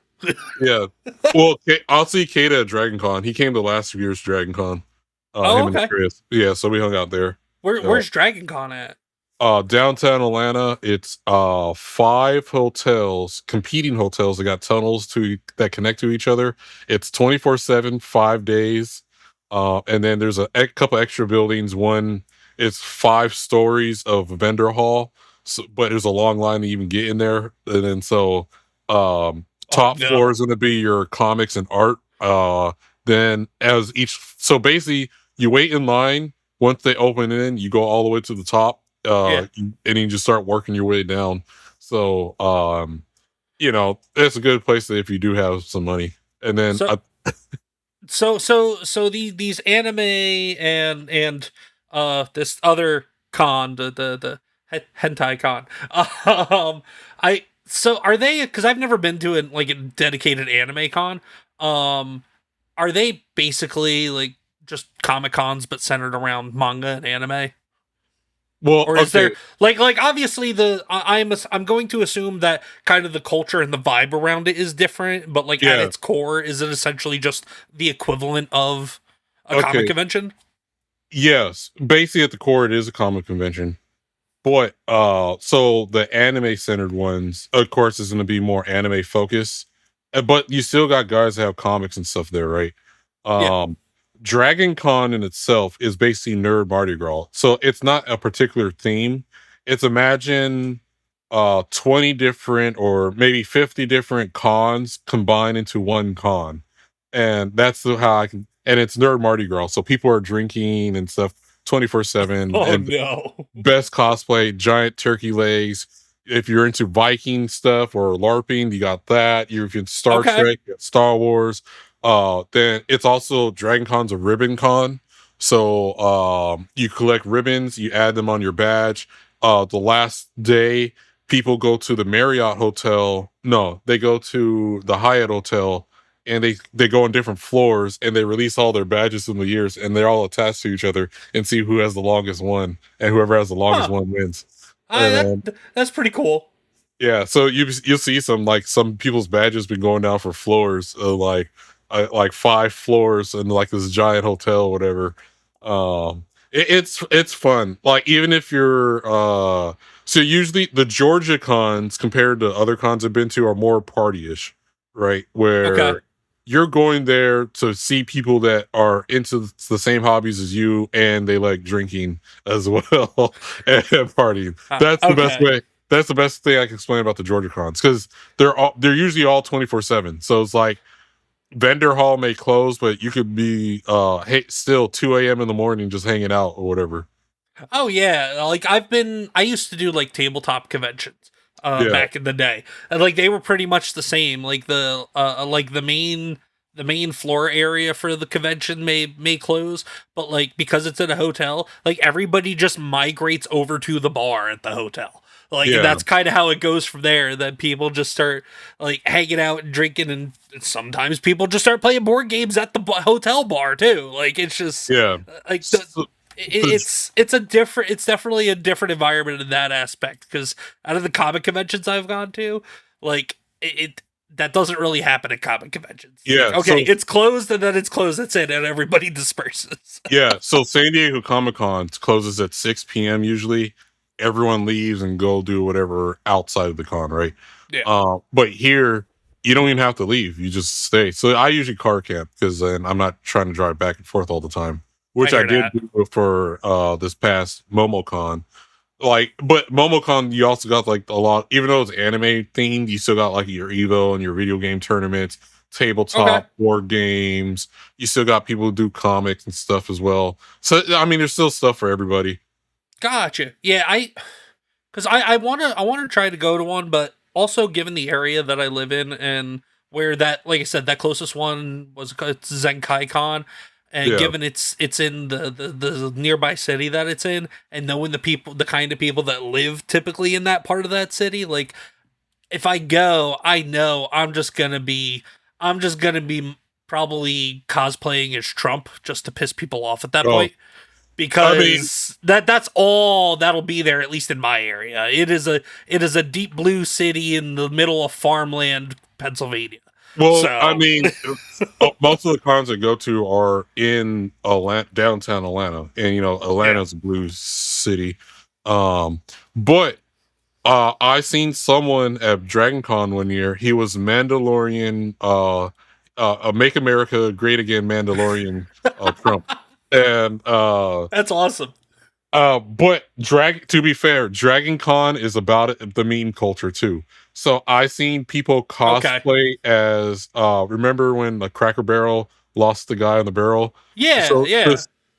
D: Yeah, well, I'll see Kata at Dragon Con. He came to last year's Dragon Con.
B: Okay.
D: Yeah, so we hung out there.
B: Where's Dragon Con at?
D: Downtown Atlanta. It's 5 hotels, competing hotels that got tunnels that connect to each other. It's 24/7, 5 days. And then there's a couple extra buildings. One is 5 stories of vendor hall, but there's a long line to even get in there. And then top floor is going to be your comics and art. Then so basically you wait in line. Once they open in, you go all the way to the top. And you just start working your way down. So it's a good place if you do have some money. And then
B: so these anime and this other con, the hentai con, are they, because I've never been to a dedicated anime con, are they basically like just comic cons but centered around manga and anime?
D: Well,
B: or is there like obviously I'm going to assume that kind of the culture and the vibe around it is different, but at its core, is it essentially just the equivalent of a comic convention?
D: Yes, basically at the core, it is a comic convention. But so the anime centered ones, of course, is going to be more anime focused. But you still got guys that have comics and stuff there, right? Dragon Con in itself is basically nerd Mardi Gras. So it's not a particular theme. It's imagine 20 different or maybe 50 different cons combined into one con. and that's how I can. And it's Nerd Mardi Gras, so people are drinking and stuff 24/7.
B: Oh
D: And
B: no.
D: best cosplay, giant turkey legs. If you're into Viking stuff or LARPing, you got that. You're into Star
B: Okay.
D: Trek, you got Star Wars. Then it's also Dragon Con's a ribbon con. So you collect ribbons, you add them on your badge. The last day, people go to the Marriott Hotel. No, they go to the Hyatt Hotel, and they go on different floors, and they release all their badges from the years, and they're all attached to each other, and see who has the longest one, and whoever has the longest
B: Huh.
D: one wins. And
B: That's pretty cool.
D: yeah, so you'll see some people's badges been going down for floors, like 5 floors in like this giant hotel, or whatever. It's fun. Like, even if you're so usually the Georgia cons compared to other cons I've been to are more party-ish, right? Where
B: Okay.
D: you're going there to see people that are into the same hobbies as you, and they like drinking as well and partying. That's the best
B: Okay.
D: way. That's the best thing I can explain about the Georgia cons, because they're usually all 24/7. So it's like vendor hall may close, but you could be still 2 a.m. in the morning just hanging out or whatever.
B: Oh yeah, like I used to do like tabletop conventions
D: Yeah.
B: back in the day. And like they were pretty much the same. Like the main floor area for the convention may close, but like because it's in a hotel, like everybody just migrates over to the bar at the hotel. Like
D: Yeah.
B: that's kind of how it goes from there. Then people just start like hanging out and drinking, and sometimes people just start playing board games at the hotel bar too. Like it's just
D: Yeah.
B: like
D: So-
B: it's definitely a different environment in that aspect, because out of the comic conventions I've gone to, like it that doesn't really happen at comic conventions.
D: Yeah,
B: Like, okay,
D: so-
B: it's closed and then it's closed, that's it, and everybody disperses.
D: Yeah, so San Diego Comic Con closes at 6 p.m. usually. Everyone leaves and go do whatever outside of the con, right?
B: Yeah.
D: But here, you don't even have to leave. You just stay. So I usually car camp, because then I'm not trying to drive back and forth all the time, which
B: I
D: I
B: hear
D: did
B: that.
D: do for this past MomoCon. Like, but MomoCon, you also got like a lot, even though it's anime themed, you still got like your Evo and your video game tournaments, tabletop
B: Okay.
D: board games. You still got people who do comics and stuff as well. So I mean, there's still stuff for everybody.
B: Gotcha. Yeah, I wanna try to go to one, but also given the area that I live in and where that, like I said, that closest one was, it's Zenkai Con, and
D: Yeah.
B: given it's in the nearby city that it's in, and knowing the kind of people that live typically in that part of that city, like if I go, I know I'm just gonna be probably cosplaying as Trump just to piss people off at that
D: Oh.
B: point. Because that's all that'll be there, at least in my area. It is a deep blue city in the middle of farmland, Pennsylvania.
D: Well,
B: So-
D: I mean, most of the cons I go to are in downtown Atlanta, and Atlanta's a blue city. But I seen someone at Dragon Con one year. He was Mandalorian, a Make America Great Again Mandalorian Trump, and
B: That's awesome.
D: but to be fair, Dragon Con is about the meme culture too. So I seen people cosplay as remember when the Cracker Barrel lost the guy on the barrel?
B: Yeah,
D: So
B: yeah.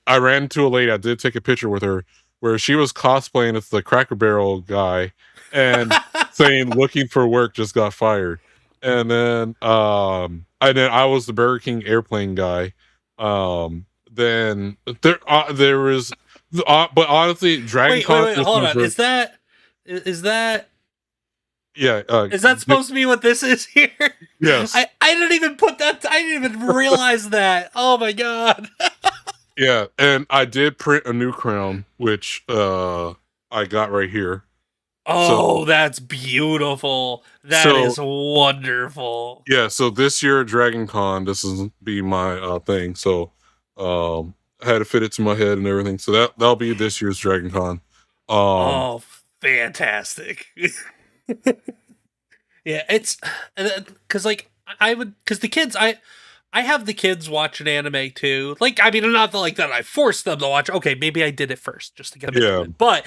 D: I ran into a lady. I did take a picture with her where she was cosplaying as the Cracker Barrel guy and saying looking for work, just got fired. And then I was the Burger King airplane guy. Then there was but honestly, Dragon
B: Wait,
D: Con
B: hold on.
D: was-
B: Is that
D: yeah,
B: is that supposed to be what this is here?
D: yes.
B: I didn't even put that. I didn't even realize that. Oh my god.
D: Yeah, and I did print a new crown, which I got right here.
B: Oh, that's beautiful. That
D: So-
B: is wonderful.
D: Yeah, so this year at Dragon Con, this is be my thing. So I had to fit it to my head and everything. So that'll be this year's Dragon Con.
B: Oh, fantastic. Yeah, it's because like because the kids I have the kids watching anime too. Like, I mean, not like that I forced them to watch. Okay, maybe I did it first just to get them into it. But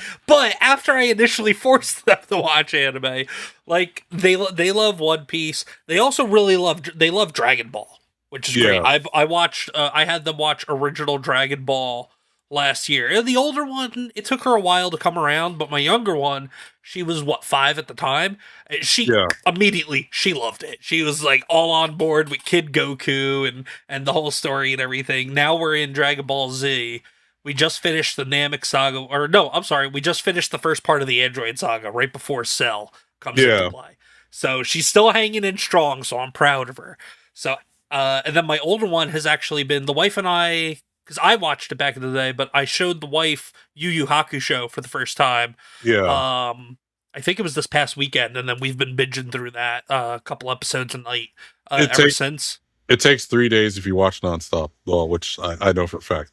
B: after I initially forced them to watch anime, like they love One Piece. They also really love Dragon Ball, which is great. I watched. I had them watch original Dragon Ball last year. And the older one, it took her a while to come around, but my younger one, she was 5 at the time. She immediately she loved it. She was like all on board with Kid Goku and the whole story and everything. Now we're in Dragon Ball Z. We just finished the Namek saga, or no, I'm sorry, we just finished the first part of the Android saga right before Cell comes into play. So she's still hanging in strong, so I'm proud of her. So, and then my older one has actually been, the wife and I, because I watched it back in the day, but I showed the wife Yu Yu Hakusho for the first time.
D: Yeah.
B: I think it was this past weekend, and then we've been binging through that a couple episodes a night ever since.
D: It takes 3 days if you watch nonstop, well, which I know for a fact.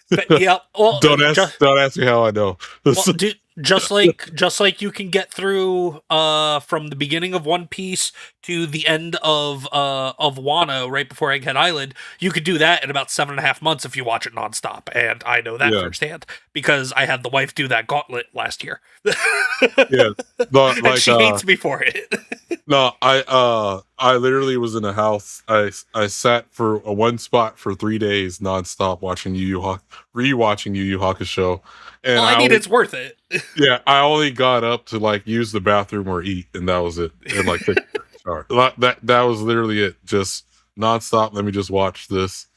B: But, yeah, well,
D: don't ask me how I know.
B: Well, dude, just like you can get through from the beginning of One Piece to the end of Wano right before Egghead Island, you could do that in about 7.5 months if you watch it nonstop. And I know that firsthand because I had the wife do that gauntlet last year. And she hates me for it.
D: No, I literally was in a house. I sat for a one spot for 3 days nonstop watching rewatching Yu Yu Hakusho. And
B: well, I mean, it's worth it.
D: Yeah, I only got up to like use the bathroom or eat, and that was it. And like take a shower. That was literally it. Just nonstop. Let me just watch this.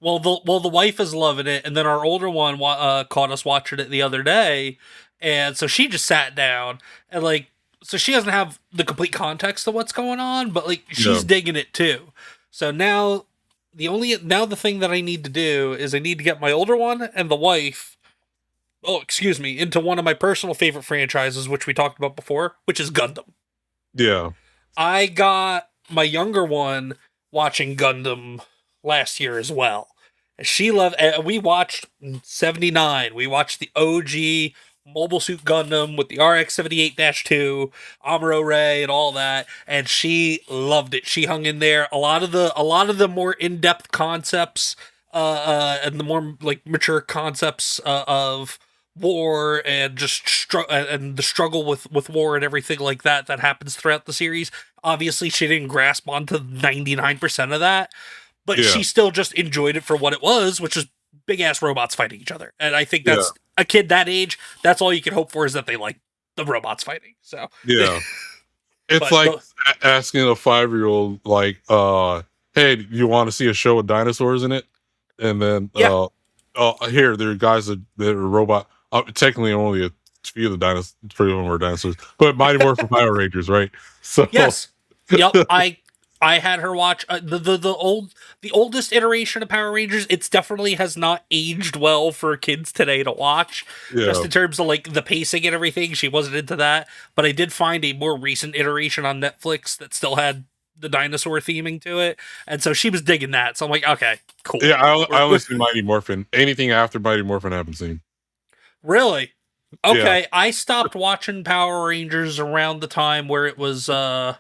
B: Well, the wife is loving it, and then our older one caught us watching it the other day, and so she just sat down and like. So she doesn't have the complete context of what's going on, but like she's digging it too. So now the thing that I need to do is I need to get my older one and the wife, into one of my personal favorite franchises, which we talked about before, which is Gundam.
D: Yeah.
B: I got my younger one watching Gundam last year as well. She loved, we watched 79. We watched the OG Mobile Suit Gundam with the RX-78-2, Amuro Ray, and all that, and she loved it. She hung in there. A lot of the more in-depth concepts, and the more like mature concepts of war and just and the struggle with war and everything like that happens throughout the series. Obviously, she didn't grasp onto 99% of that, but she still just enjoyed it for what it was, which is big ass robots fighting each other. And I think that's a kid that age, that's all you can hope for is that they like the robots fighting. So
D: it's like asking a 5-year-old like, hey, do you want to see a show with dinosaurs in it? And then here there are guys that are robot. Technically only a few of the dinosaurs, 3 of them were dinosaurs, but Mighty Morphin Power Rangers, right? So
B: yes, yep. I had her watch the oldest iteration of Power Rangers. It's definitely has not aged well for kids today to watch. Just in terms of like the pacing and everything, she wasn't into that. But I did find a more recent iteration on Netflix that still had the dinosaur theming to it, and so she was digging that. So I'm like, okay, cool.
D: Yeah, I only see Mighty Morphin. Anything after Mighty Morphin I haven't seen.
B: Really? Okay, I stopped watching Power Rangers around the time where it was what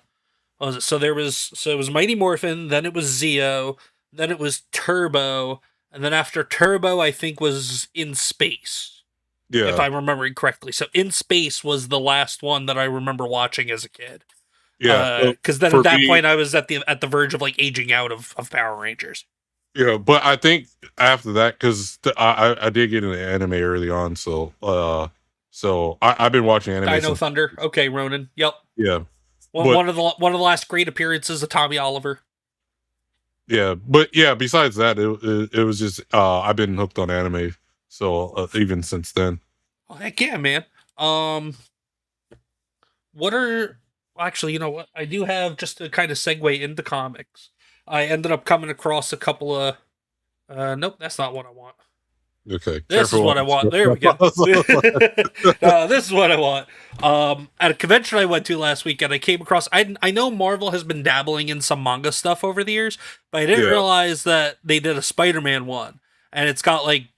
B: was it? So it was Mighty Morphin, then it was Zeo, then it was Turbo, and then after Turbo, I think was In Space. Yeah. If I'm remembering correctly. So In Space was the last one that I remember watching as a kid. Yeah. Because then at that point I was at the verge of like aging out of Power Rangers.
D: Yeah, but I think after that, because I did get into anime early on, so I've been watching anime.
B: Dino Thunder. Okay, Ronin. Yep.
D: Yeah.
B: One of the last great appearances of Tommy Oliver.
D: Yeah, but yeah, besides that, it was just I've been hooked on anime, so even since then.
B: Oh, heck yeah, man. Actually, you know what? I do have, just to kind of segue into comics. I ended up coming across a couple of nope, that's not what I want.
D: Okay.
B: This is what I want. There we go. This is what I want. At a convention I went to last weekend, I came across. I know Marvel has been dabbling in some manga stuff over the years, but I didn't realize that they did a Spider-Man one, and it's got like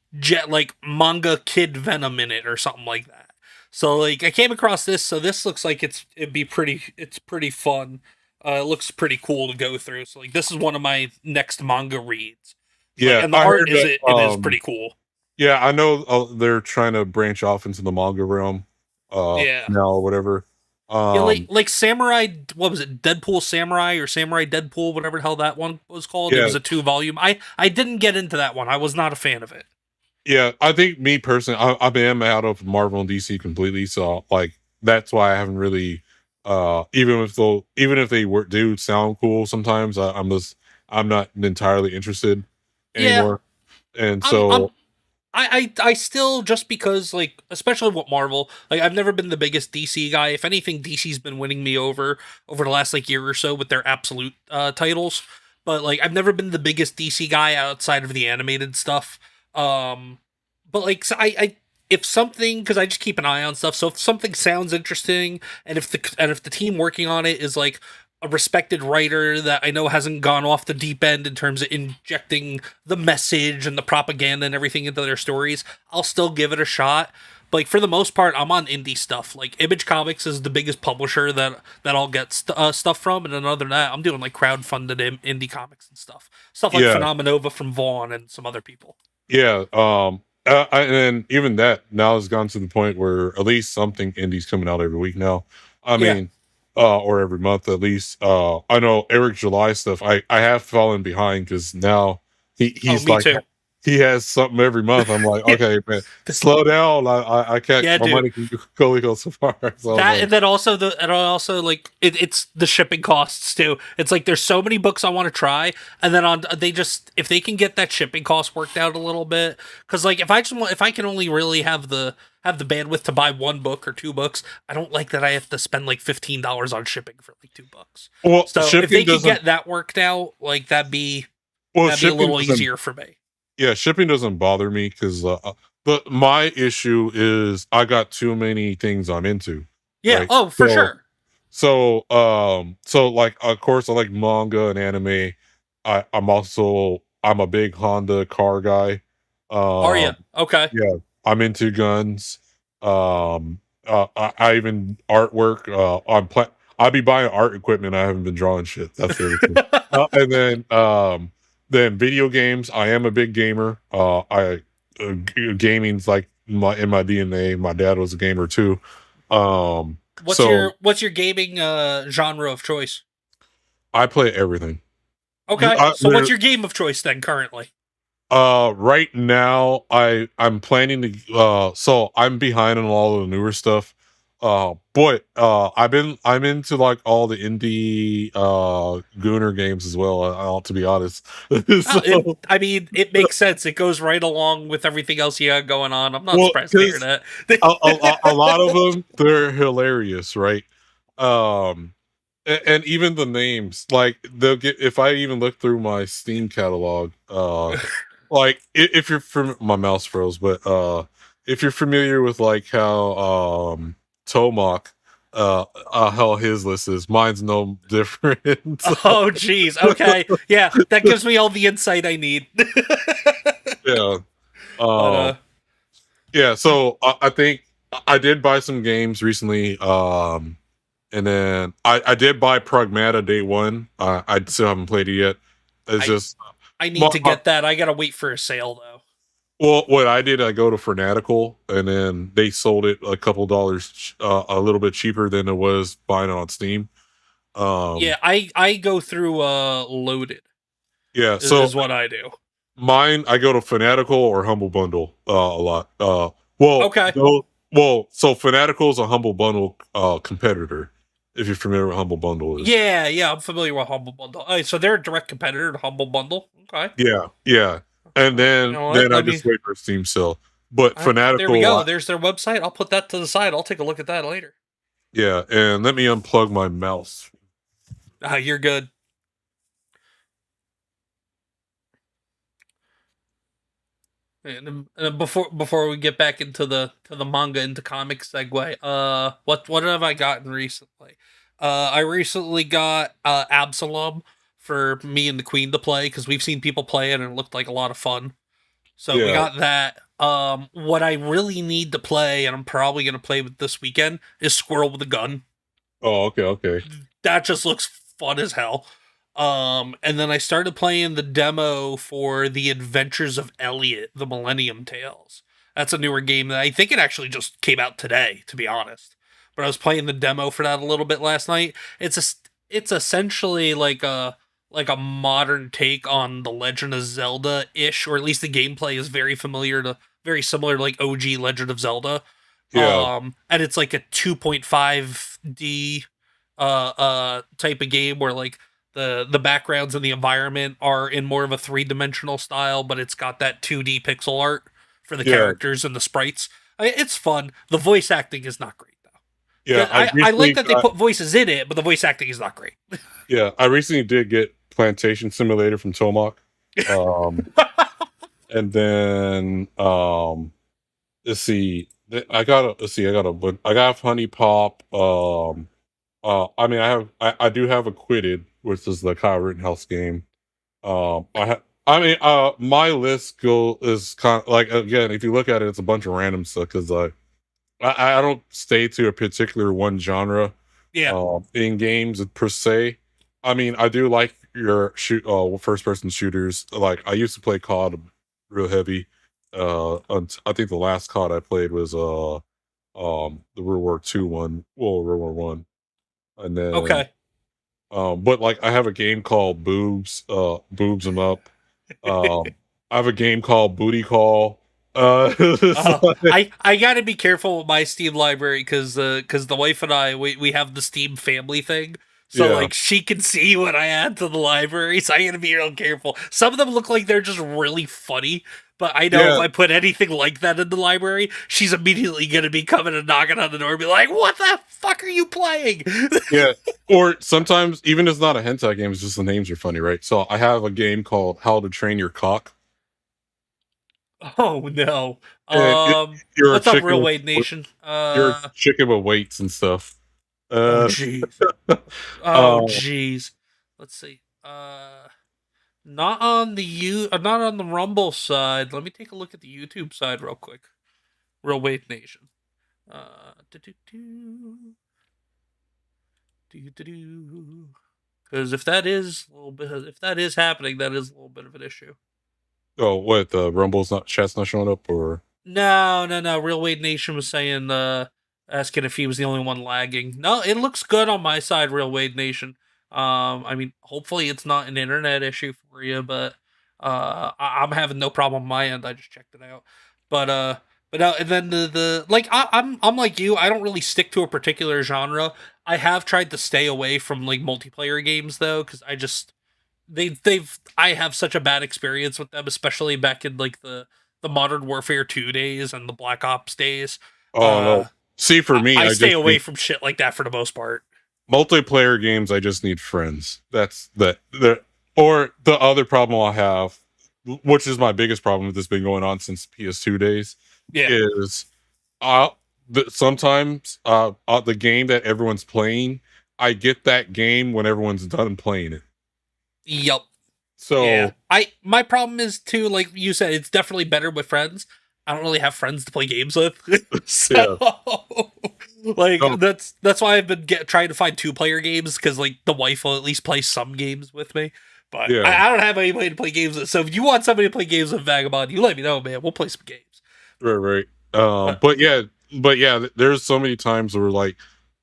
B: manga Kid Venom in it or something like that. So like I came across this, so this looks like it's pretty fun. It looks pretty cool to go through. So like this is one of my next manga reads.
D: Yeah,
B: and the art it is pretty cool.
D: Yeah, I know they're trying to branch off into the manga realm now or whatever.
B: Yeah,
D: Um,
B: like Samurai, what was it? Deadpool Samurai or Samurai Deadpool, whatever the hell that one was called. It
D: yeah,
B: was a 2 volume. I didn't get into that one. I was not a fan of it.
D: yeah. I think me personally, I am out of Marvel and DC completely. So like that's why I haven't really, even if they were do sound cool, sometimes I'm not entirely interested
B: Yeah,
D: anymore. And
B: I'm
D: so
B: I still, just because, like, especially with Marvel, like, I've never been the biggest DC guy. If anything, DC's been winning me over the last, like, year or so with their absolute titles. But, like, I've never been the biggest DC guy outside of the animated stuff. Um but, like, so I if something, because I just keep an eye on stuff, so if something sounds interesting, and if the team working on it is like a respected writer that I know hasn't gone off the deep end in terms of injecting the message and the propaganda and everything into their stories, I'll still give it a shot. But, like, for the most part, I'm on indie stuff. Like, Image Comics is the biggest publisher that I'll get stuff from, and then other than that, I'm doing like crowdfunded indie comics and stuff like
D: yeah,
B: Phenomenova from Vaughn and some other people.
D: yeah. And then even that now has gone to the point where at least something indie's coming out every week now. I
B: Yeah.
D: mean, or every month at least. I know Eric July stuff. I have fallen behind because now
B: Oh,
D: he's
B: me
D: like
B: too.
D: he has something every month. I'm like,
B: Yeah.
D: okay, man, slow down. I can't.
B: Yeah,
D: My
B: dude.
D: money can only go so far. So I was
B: That,
D: like,
B: and then also like it's the shipping costs too. It's like there's so many books I want to try, and then they just, if they can get that shipping cost worked out a little bit, because, like, if I can only really have the bandwidth to buy one book or two books, I don't like that I have to spend like $15 on shipping for like $2.
D: well,
B: So if
D: shipping
B: they could
D: doesn't.
B: get that worked out, like,
D: Well,
B: that'd be a
D: shipping
B: little
D: doesn't.
B: easier for me.
D: Yeah, shipping doesn't bother me because, but my issue is I got too many things I'm into,
B: Yeah.
D: right?
B: Oh, for sure.
D: So like, of course, I like manga and anime. I'm a big Honda car guy.
B: Are you
D: Um,
B: okay?
D: yeah, I'm into guns. I even artwork. I'll be buying art equipment. I haven't been drawing shit. That's really cool. And then video games. I am a big gamer. Gaming's like in my DNA. My dad was a gamer too. So
B: What's your gaming genre of choice?
D: I play everything.
B: Okay,
D: I,
B: so what's your game of choice then currently?
D: Right now I'm planning to so I'm behind on all the newer stuff. But I'm into like all the indie Gooner games as well, to be honest. So,
B: I mean, it makes sense. It goes right along with everything else you got going on. I'm not
D: well,
B: surprised to hear
D: because
B: that.
D: a lot of them they're hilarious, right? Um and even the names, like they'll get if I even look through my Steam catalog, like if you're from my mouse froze, but if you're familiar with like how Tomok how his list is, mine's no different.
B: Oh, geez. Okay, yeah, that gives me all the insight I need.
D: Yeah.
B: But
D: Um yeah, so I think I did buy some games recently. And then I did buy Pragmata day one. I still haven't played it yet. It's
B: I
D: just
B: I need to get that. I gotta wait for a sale though.
D: well, what I did, I go to Fanatical, and then they sold it a couple dollars, a little bit cheaper than it was buying it on Steam.
B: Yeah,
D: Um,
B: I go through Loaded
D: yeah, so
B: is what I do.
D: mine, I go to Fanatical or Humble Bundle a lot. Well,
B: Okay.
D: so Fanatical is a Humble Bundle competitor. If you're familiar with Humble Bundle is,
B: Yeah, I'm familiar with Humble Bundle. Oh, so they're a direct competitor to Humble Bundle. Okay.
D: yeah, and
B: You know what?
D: then I
B: Let me.
D: just wait for Steam sale. But
B: All right, there we
D: Fanatical,
B: go. There's their website. I'll put that to the side. I'll take a look at that later.
D: yeah, and let me unplug my mouse.
B: You're good. And before we get back into the manga into comics segue, what have I gotten recently? I recently got Absalom for me and the Queen to play because we've seen people play it and it looked like a lot of fun. So we
D: Yeah.
B: got that. What I really need to play, and I'm probably gonna play with this weekend, is Squirrel with a Gun.
D: Oh, okay.
B: That just looks fun as hell. And then I started playing the demo for The Adventures of Elliot, the Millennium Tales. That's a newer game that I think it actually just came out today, to be honest. but I was playing the demo for that a little bit last night. It's essentially like a modern take on the Legend of Zelda ish, or at least the gameplay is very similar to like OG Legend of Zelda.
D: Yeah.
B: And it's like a 2.5D type of game where like the backgrounds and the environment are in more of a 3-dimensional style, but it's got that 2D pixel art for the characters and the sprites. It's fun. The voice acting is not great though.
D: Yeah,
B: I like that they put voices in it, but the voice acting is not great.
D: Yeah, I recently did get Plantation Simulator from Tomok. And then let's see. I got Honey Pop. I mean, I do have Acquitted, which is the Kyle Rittenhouse game. My list is kind of like, again, if you look at it, it's a bunch of random stuff because like I don't stay to a particular one genre.
B: Yeah.
D: In games per se. I mean, I do like your first person shooters. Like I used to play COD real heavy. I think the last COD I played was the World War II one, well, World War One, and then
B: Okay.
D: but like I have a game called Boobs 'em Up. I have a game called Booty Call.
B: I gotta be careful with my Steam library because the wife and I we have the Steam family thing, so like she can see what I add to the library, so I gotta be real careful. Some of them look like they're just really funny, but I know if I put anything like that in the library, she's immediately gonna be coming and knocking on the door and be like, "What the fuck are you playing?"
D: Yeah, or sometimes even if it's not a hentai game, it's just the names are funny, right? So I have a game called How to Train Your Cock.
B: Oh no.
D: You're
B: What's up, Real Wade Nation?
D: You're a chicken with weights and stuff.
B: Oh jeez. Oh jeez. Let's see. Not on the Rumble side. Let me take a look at the YouTube side real quick. Real Wade Nation. Because if that is happening, that is a little bit of an issue.
D: Oh, what, the Rumble's chat's not showing up, or?
B: No. Real Wade Nation was saying, asking if he was the only one lagging. No, it looks good on my side, Real Wade Nation. I mean, hopefully it's not an internet issue for you, but I'm having no problem on my end. I just checked it out. But no, and then the like I'm like you. I don't really stick to a particular genre. I have tried to stay away from like multiplayer games though, because I have such a bad experience with them, especially back in like the Modern Warfare 2 days and the Black Ops days.
D: Oh no. See, for me,
B: I stay away from shit like that for the most part.
D: Multiplayer games, I just need friends. That's or the other problem I have, which is my biggest problem that's been going on since PS2 days, is sometimes the game that everyone's playing, I get that game when everyone's done playing it.
B: Yup.
D: So
B: my problem is too, like you said, it's definitely better with friends. I don't really have friends to play games with, so that's why I've been trying to find 2-player games, because like the wife will at least play some games with me. But I don't have anybody to play games with. So if you want somebody to play games with Vagabond, you let me know, man. We'll play some games.
D: Right. But yeah, there's so many times where like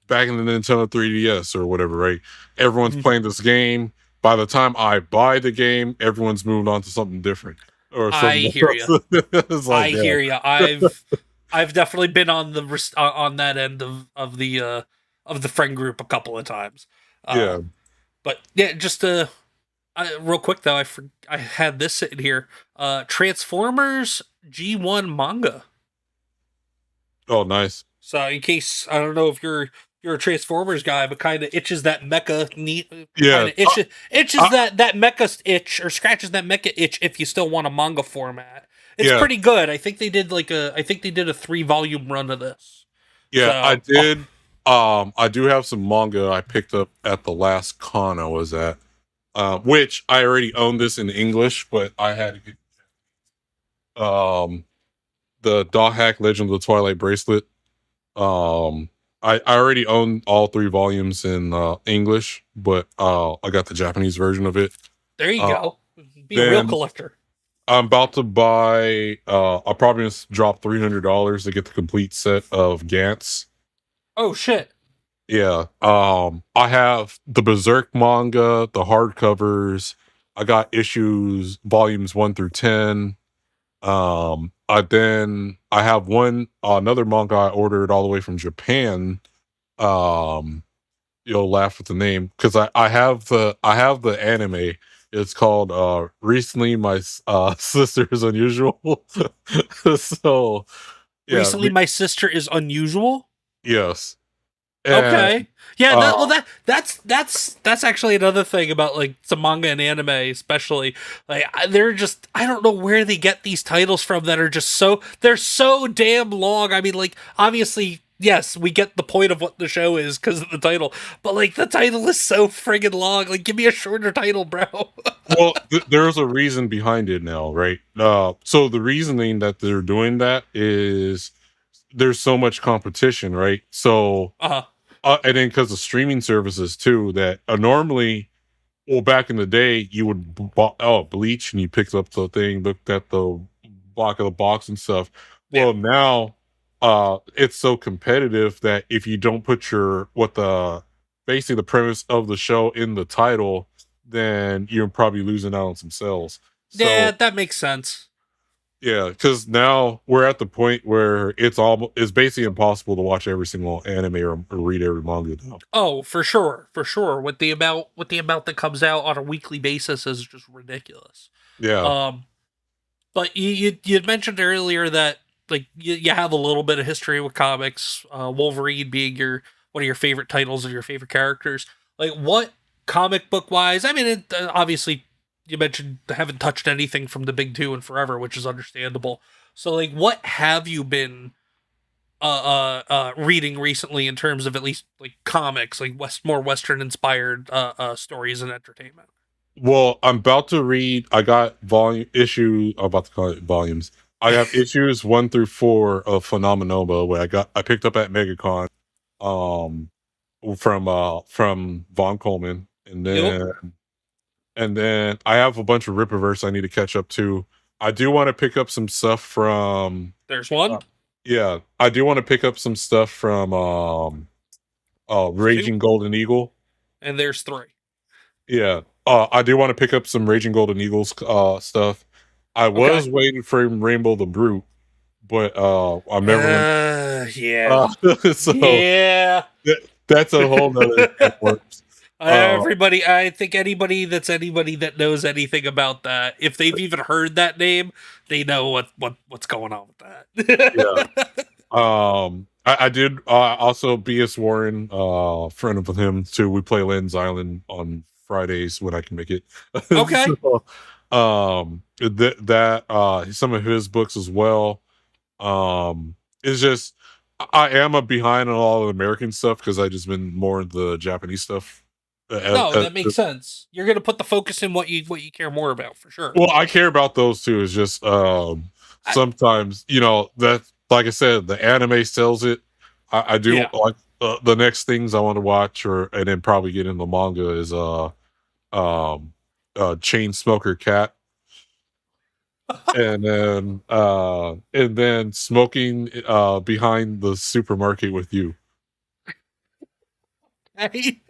D: back in the Nintendo 3DS or whatever, right? Everyone's playing this game. By the time I buy the game, everyone's moved on to something different. Or something
B: I hear you.
D: Like,
B: hear you. I've definitely been on the on that end of the friend group a couple of times. But yeah, just real quick though, I had this sitting here. Transformers G1 manga.
D: Oh, nice.
B: So in case, I don't know if you're a Transformers guy, but kind of itches that mecha itches that mecha itch, or scratches that mecha itch if you still want a manga format. It's pretty good. I think they did a 3-volume run of this.
D: Yeah, so, I did. I do have some manga I picked up at the last con I was at, which I already owned this in English, but I had to get the Dot Hack Legend of the Twilight Bracelet. I already own all 3 volumes in English, but I got the Japanese version of it.
B: There you go. Be a real collector.
D: I'm about to buy. I'll probably just drop $300 to get the complete set of Gantz.
B: Oh shit.
D: Yeah. I have the Berserk manga, the hardcovers. I got issues volumes 1 through 10. I have another manga I ordered all the way from Japan. Um, you'll laugh with the name because I have the anime. It's called Recently My Sister is Unusual. So yeah,
B: Recently, my sister is unusual.
D: yes. And
B: Okay. Yeah,
D: uh
B: that's actually another thing about like some manga and anime, especially. Like they're just I don't know where they get these titles from that are just they're so damn long. I mean, like obviously, yes, we get the point of what the show is because of the title, but like the title is so friggin' long. Like, give me a shorter title, bro.
D: well, there's a reason behind it now, right? So the reasoning that they're doing that is there's so much competition, right? So
B: Uh-huh.
D: and then because of streaming services too, that normally, well, back in the day, you would Bleach, and you picked up the thing, looked at the block of the box and stuff.
B: Yeah.
D: Well, now, it's so competitive that if you don't put basically the premise of the show in the title, then you're probably losing out on some sales.
B: Yeah,
D: So
B: that makes sense.
D: yeah, because now we're at the point where it's basically impossible to watch every single anime or read every manga now.
B: Oh, for sure, for sure. With the amount that comes out on a weekly basis is just ridiculous.
D: Yeah.
B: Um, but you mentioned earlier that like you have a little bit of history with comics. Wolverine being your one of your favorite titles and your favorite characters. Like what comic book wise? I mean, obviously you mentioned haven't touched anything from the big two in forever, which is understandable. So like, what have you been reading recently in terms of at least like comics, like more Western inspired stories and entertainment?
D: Well, I'm about to read. I got about to call it volumes. I have issues 1 through 4 of Phenomenova, where I picked up at MegaCon, um, from Von Coleman,
B: Yep.
D: and then I have a bunch of Rippaverse I need to catch up to. I do want to pick up some stuff from
B: There's one.
D: uh, yeah, I do want to pick up some stuff from
B: There's two.
D: Raging Golden Eagle.
B: And there's three.
D: Yeah. I do want to pick up some Raging Golden Eagles stuff. I
B: Okay.
D: was waiting for Rainbow the Brute, but I'm never gonna
B: Yeah.
D: so
B: Yeah.
D: that's a whole nother can of worms.
B: Everybody, I think anybody that knows anything about that, if they've even heard that name, they know what's going on with
D: Yeah.
B: that.
D: I did also B.S. Warren, friend of him too. We play Len's Island on Fridays when I can make it.
B: Okay.
D: So, some of his books as well. It's just I am a behind on all of the American stuff because I just been more in the Japanese stuff.
B: No, that makes sense. You're gonna put the focus in what you care more about for sure.
D: Well, I care about those too. It's just sometimes that, like I said, the anime sells it. I do
B: Yeah.
D: like the next things I want to watch, and then probably get in the manga is Chain Smoker Cat, and then Smoking Behind the Supermarket with You.
B: Hey,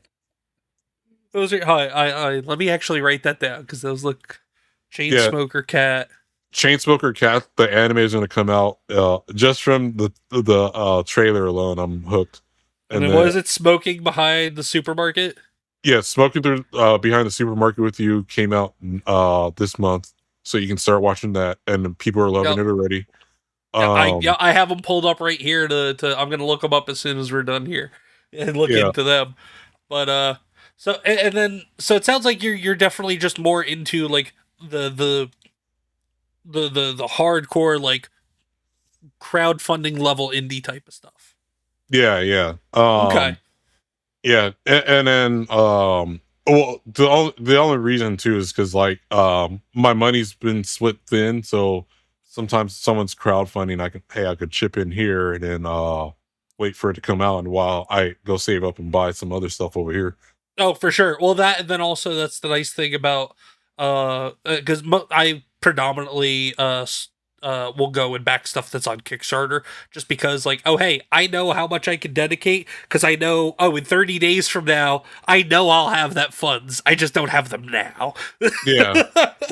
B: those are hi. I let me actually write that down because those look chain
D: Yeah.
B: smoker cat.
D: Chainsmoker Cat, the anime is going to come out. Just from the trailer alone, I'm hooked.
B: And then what is it? Smoking behind the supermarket.
D: Yeah, Smoking Through Behind the Supermarket with You came out this month, so you can start watching that, and people are loving
B: Yep.
D: it already.
B: I have them pulled up right here to I'm gonna look them up as soon as we're done here and look
D: Yeah.
B: into them. But so and then so it sounds like you're definitely just more into like the hardcore like crowdfunding level indie type of stuff.
D: Yeah.
B: Okay.
D: Yeah, and then well, the only reason too is because like my money's been split thin, so sometimes someone's crowdfunding, I could chip in here and then wait for it to come out, and while I go save up and buy some other stuff over here.
B: Oh, for sure. Well, that and then also that's the nice thing about because I predominantly will go and back stuff that's on Kickstarter, just because like, oh hey, I know how much I can dedicate because I know, oh, in 30 days from now I know I'll have that funds. I just don't have them now.
D: Yeah.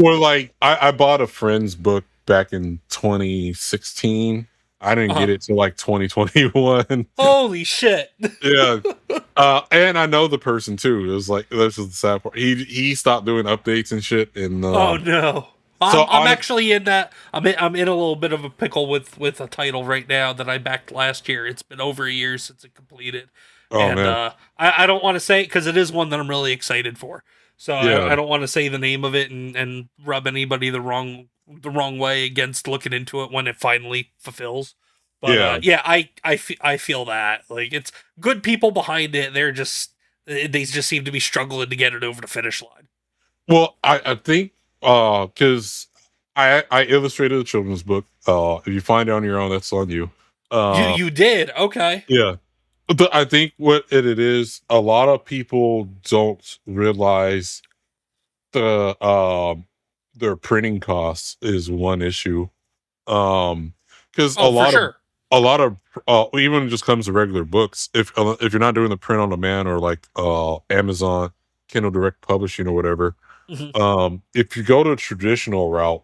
D: Or like I bought a friend's book back in 2016. I didn't get it till like 2021.
B: Holy shit.
D: Yeah. And I know the person too. It was like, this is the sad part. He stopped doing updates and shit. And
B: Oh no.
D: So
B: I'm actually in that. I'm in a little bit of a pickle with a title right now that I backed last year. It's been over a year since it completed, and
D: man.
B: I don't want to say it because it is one that I'm really excited for. So
D: Yeah.
B: I don't want to say the name of it and rub anybody the wrong way against looking into it when it finally fulfills. But
D: Yeah.
B: I feel that like it's good people behind it. They just seem to be struggling to get it over the finish line.
D: Well, I think because I illustrated a children's book. If you find it on your own, that's on you.
B: You did, okay.
D: Yeah. But I think what it is, a lot of people don't realize the their printing costs is one issue. Because
B: Oh, for sure.
D: a lot of even when it just comes to regular books, if you're not doing the print on demand or like Amazon Kindle Direct Publishing or whatever, if you go to a traditional route,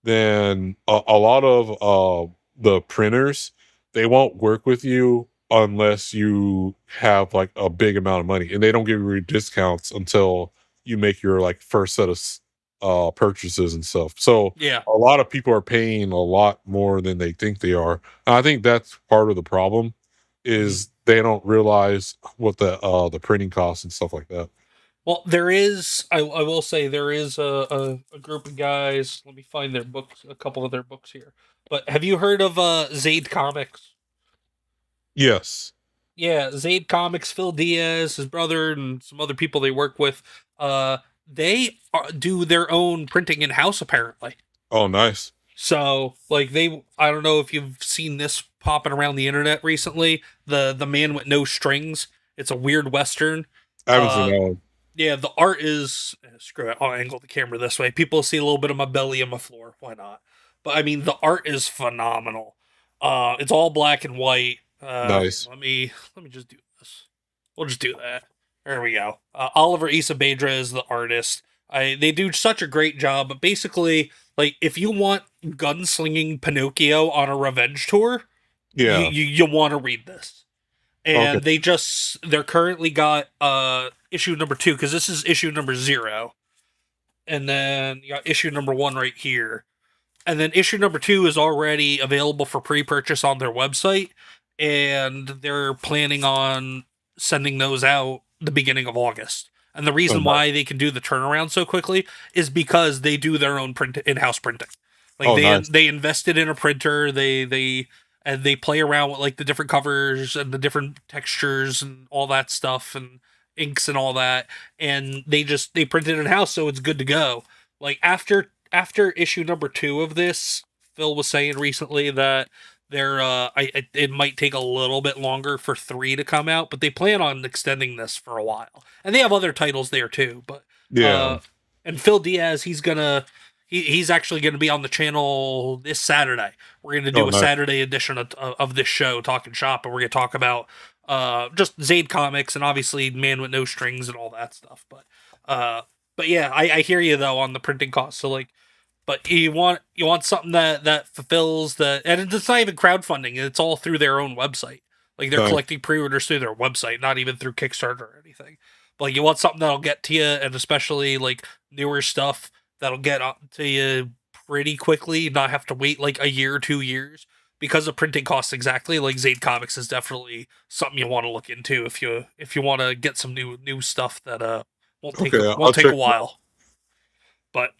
D: then a lot of the printers, they won't work with you unless you have like a big amount of money, and they don't give you discounts until you make your like first set of purchases and stuff. So
B: Yeah.
D: a lot of people are paying a lot more than they think they are. And I think that's part of the problem is they don't realize what the printing costs and stuff like that.
B: Well, there is. I will say there is a group of guys. Let me find their books. A couple of their books here. But have you heard of Zaid Comics?
D: Yes.
B: Yeah, Zaid Comics. Phil Diaz, his brother, and some other people they work with. Do their own printing in house apparently.
D: Oh, nice.
B: So, like I don't know if you've seen this popping around the internet recently. The Man with No Strings. It's a weird western.
D: I haven't seen that one.
B: Yeah, the art is screw it. I'll angle the camera this way. People see a little bit of my belly and my floor. Why not? But I mean, the art is phenomenal. It's all black and white.
D: Nice.
B: Let me just do this. We'll just do that. There we go. Oliver Isabedra is the artist. They do such a great job. But basically, like if you want gunslinging Pinocchio on a revenge tour,
D: Yeah.
B: you want to read this. And
D: Okay.
B: they're currently got issue number 2 because this is issue number 0, and then you got issue number 1 right here, and then issue number 2 is already available for pre-purchase on their website, and they're planning on sending those out the beginning of August. And the reason why they can do the turnaround so quickly is because they do their own in-house printing. Like
D: nice.
B: they invested in a printer. And they play around with like the different covers and the different textures and all that stuff and inks and all that. And they print it in house, so it's good to go. Like after issue number 2 of this, Phil was saying recently that it might take a little bit longer for 3 to come out, but they plan on extending this for a while. And they have other titles there too. But
D: Yeah.
B: and Phil Diaz, he's actually going to be on the channel this Saturday. We're going to do a
D: nice.
B: Saturday edition of this show, Talkin' Shop, and we're going to talk about just Zaid Comics and obviously Man with No Strings and all that stuff. But yeah, I hear you though on the printing costs. So like, but you want something that fulfills and it's not even crowdfunding. It's all through their own website. Like they're
D: Nice.
B: collecting pre-orders through their website, not even through Kickstarter or anything. But like, you want something that'll get to you, and especially like newer stuff that'll get to you pretty quickly, not have to wait like a year or 2 years because of printing costs. Exactly, like Zaid Comics is definitely something you want to look into if you want to get some new stuff that won't take
D: Okay, I'll
B: won't take a
D: check-
B: while. But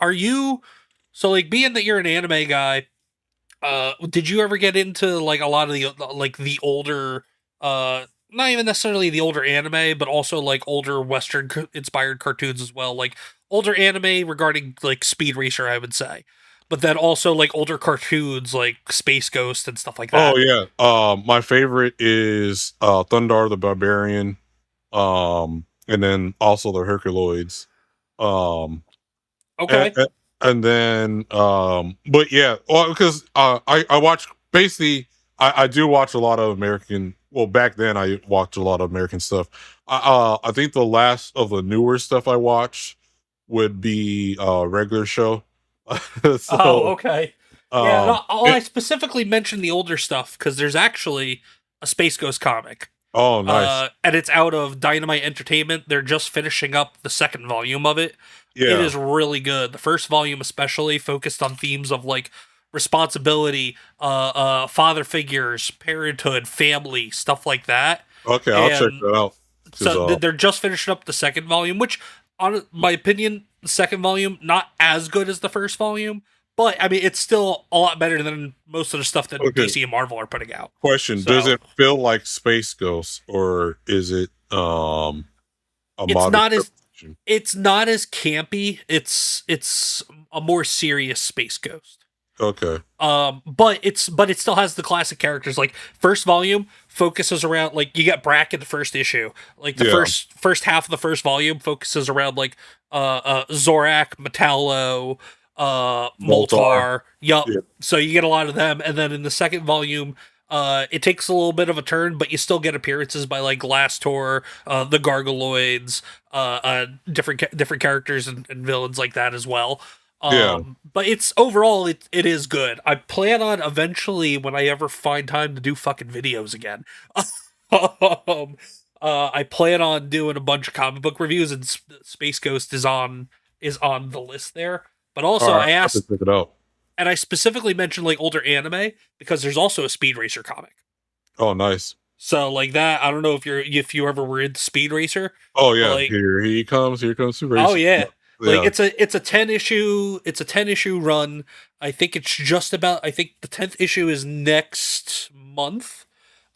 B: are you so like being that you're an anime guy? Did you ever get into like a lot of the older not even necessarily the older anime, but also like older Western inspired cartoons as well, like older anime regarding like Speed Racer, I would say, but then also like older cartoons like Space Ghost and stuff like that.
D: Oh yeah. My favorite is Thundar the Barbarian. And then also the Herculoids.
B: Okay.
D: and then but yeah, well, because I watch basically I do watch a lot of American. Well, back then I watched a lot of American stuff. I think the last of the newer stuff I watched would be regular show.
B: Oh,
D: So
B: okay. Yeah,
D: um
B: no, I specifically mentioned the older stuff because there's actually a Space Ghost comic.
D: oh, nice.
B: And it's out of Dynamite Entertainment. They're just finishing up the second volume of it. It
D: Yeah.
B: is really good. The first volume, especially, focused on themes of like responsibility, father figures, parenthood, family, stuff like that.
D: Okay, I'll check
B: And
D: that out. 'Cause,
B: so they're just finishing up the second volume, which, on my opinion, the second volume not as good as the first volume, but I mean it's still a lot better than most of the stuff that
D: okay.
B: DC and Marvel are putting out.
D: Question: does
B: So
D: it feel like Space Ghost, or is it a
B: it's
D: modern
B: not as
D: interpretation?
B: it's not as campy. It's a more serious Space Ghost.
D: Okay.
B: But it still has the classic characters. Like first volume focuses around like you get Brack in the first issue. Like the
D: Yeah.
B: first half of the first volume focuses around like Zorak, Metallo,
D: Moltar.
B: Moltar. Yup.
D: Yeah.
B: So you get a lot of them, and then in the second volume, it takes a little bit of a turn, but you still get appearances by like Glasstor, the Gargoloids, different characters and villains like that as well.
D: Yeah.
B: But it's overall it is good. I plan on eventually when I ever find time to do fucking videos again. I plan on doing a bunch of comic book reviews, and Space Ghost is on the list there. But also,
D: All right,
B: I
D: I'll have to
B: asked,
D: check it out.
B: and I specifically mentioned like older anime because there's also a Speed Racer comic.
D: Oh, nice.
B: So like that, I don't know if you ever were into Speed Racer.
D: Oh yeah,
B: Like,
D: here he comes. Here comes Super
B: oh
D: Racer.
B: yeah. Like
D: Yeah.
B: it's a 10 issue run. I think it's just about I think the 10th issue is next month.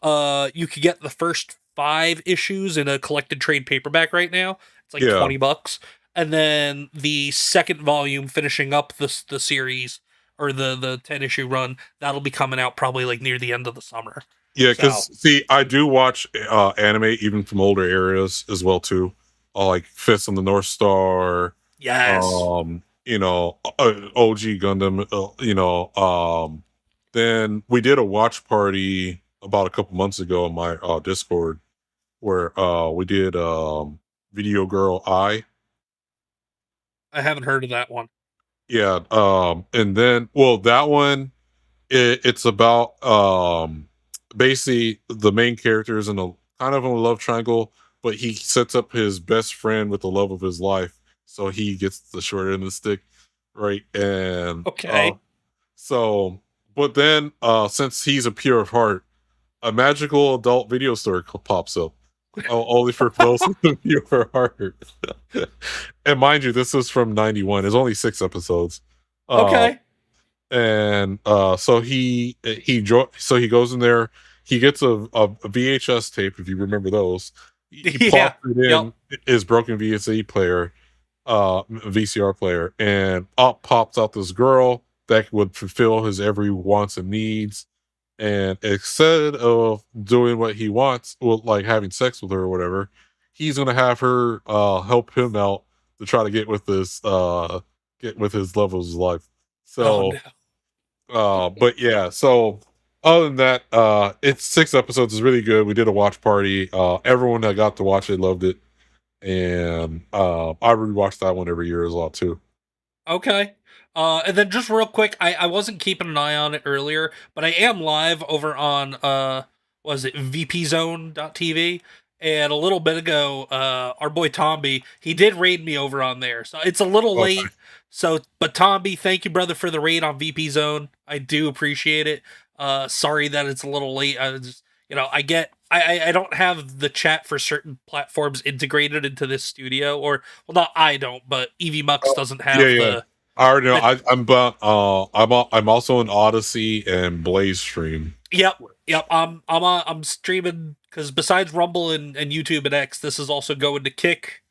B: You could get the first 5 issues in a collected trade paperback right now. It's like
D: Yeah.
B: $20. And then the second volume finishing up the series or the 10 issue run, that'll be coming out probably like near the end of the summer.
D: Yeah, because
B: So,
D: see, I do watch anime even from older eras as well too. Like Fist on the North Star,
B: yes.
D: OG Gundam, then we did a watch party about a couple months ago on my Discord where we did Video Girl I.
B: I haven't heard of that one.
D: Yeah, and then well that one it's about basically the main character is in a kind of a love triangle, but he sets up his best friend with the love of his life, so he gets the short end of the stick, right? And
B: Okay.
D: so, but then since he's a pure of heart, a magical adult video store pops up, only for those of you who are heart. And mind you, this is from '91. It's only 6 episodes.
B: Okay.
D: And so so he goes in there. He gets a VHS tape, if you remember those. He
B: Yeah.
D: pops it in his broken VCR player, and up pops out this girl that would fulfill his every wants and needs. And instead of doing what he wants, well, like having sex with her or whatever, he's gonna have her help him out to try to get with his love of his life.
B: Oh
D: So
B: no.
D: but yeah, so other than that, it's 6 episodes. It's really good. We did a watch party. Everyone that got to watch it loved it. And I rewatch that one every year as well too.
B: Okay. And then just real quick, I wasn't keeping an eye on it earlier, but I am live over on was it vpzone.tv? And a little bit ago, our boy Tomby, he did raid me over on there. So it's a little
D: Okay.
B: late. So but Tomby, thank you, brother, for the raid on VP Zone. I do appreciate it. Sorry that it's a little late. I just I don't have the chat for certain platforms integrated into this studio, or well, not I don't, but Evie Mux doesn't have
D: Yeah.
B: the.
D: I already know. I'm also in Odyssey and Blaze Stream.
B: Yep. I'm streaming because besides Rumble and YouTube and X, this is also going to Kick,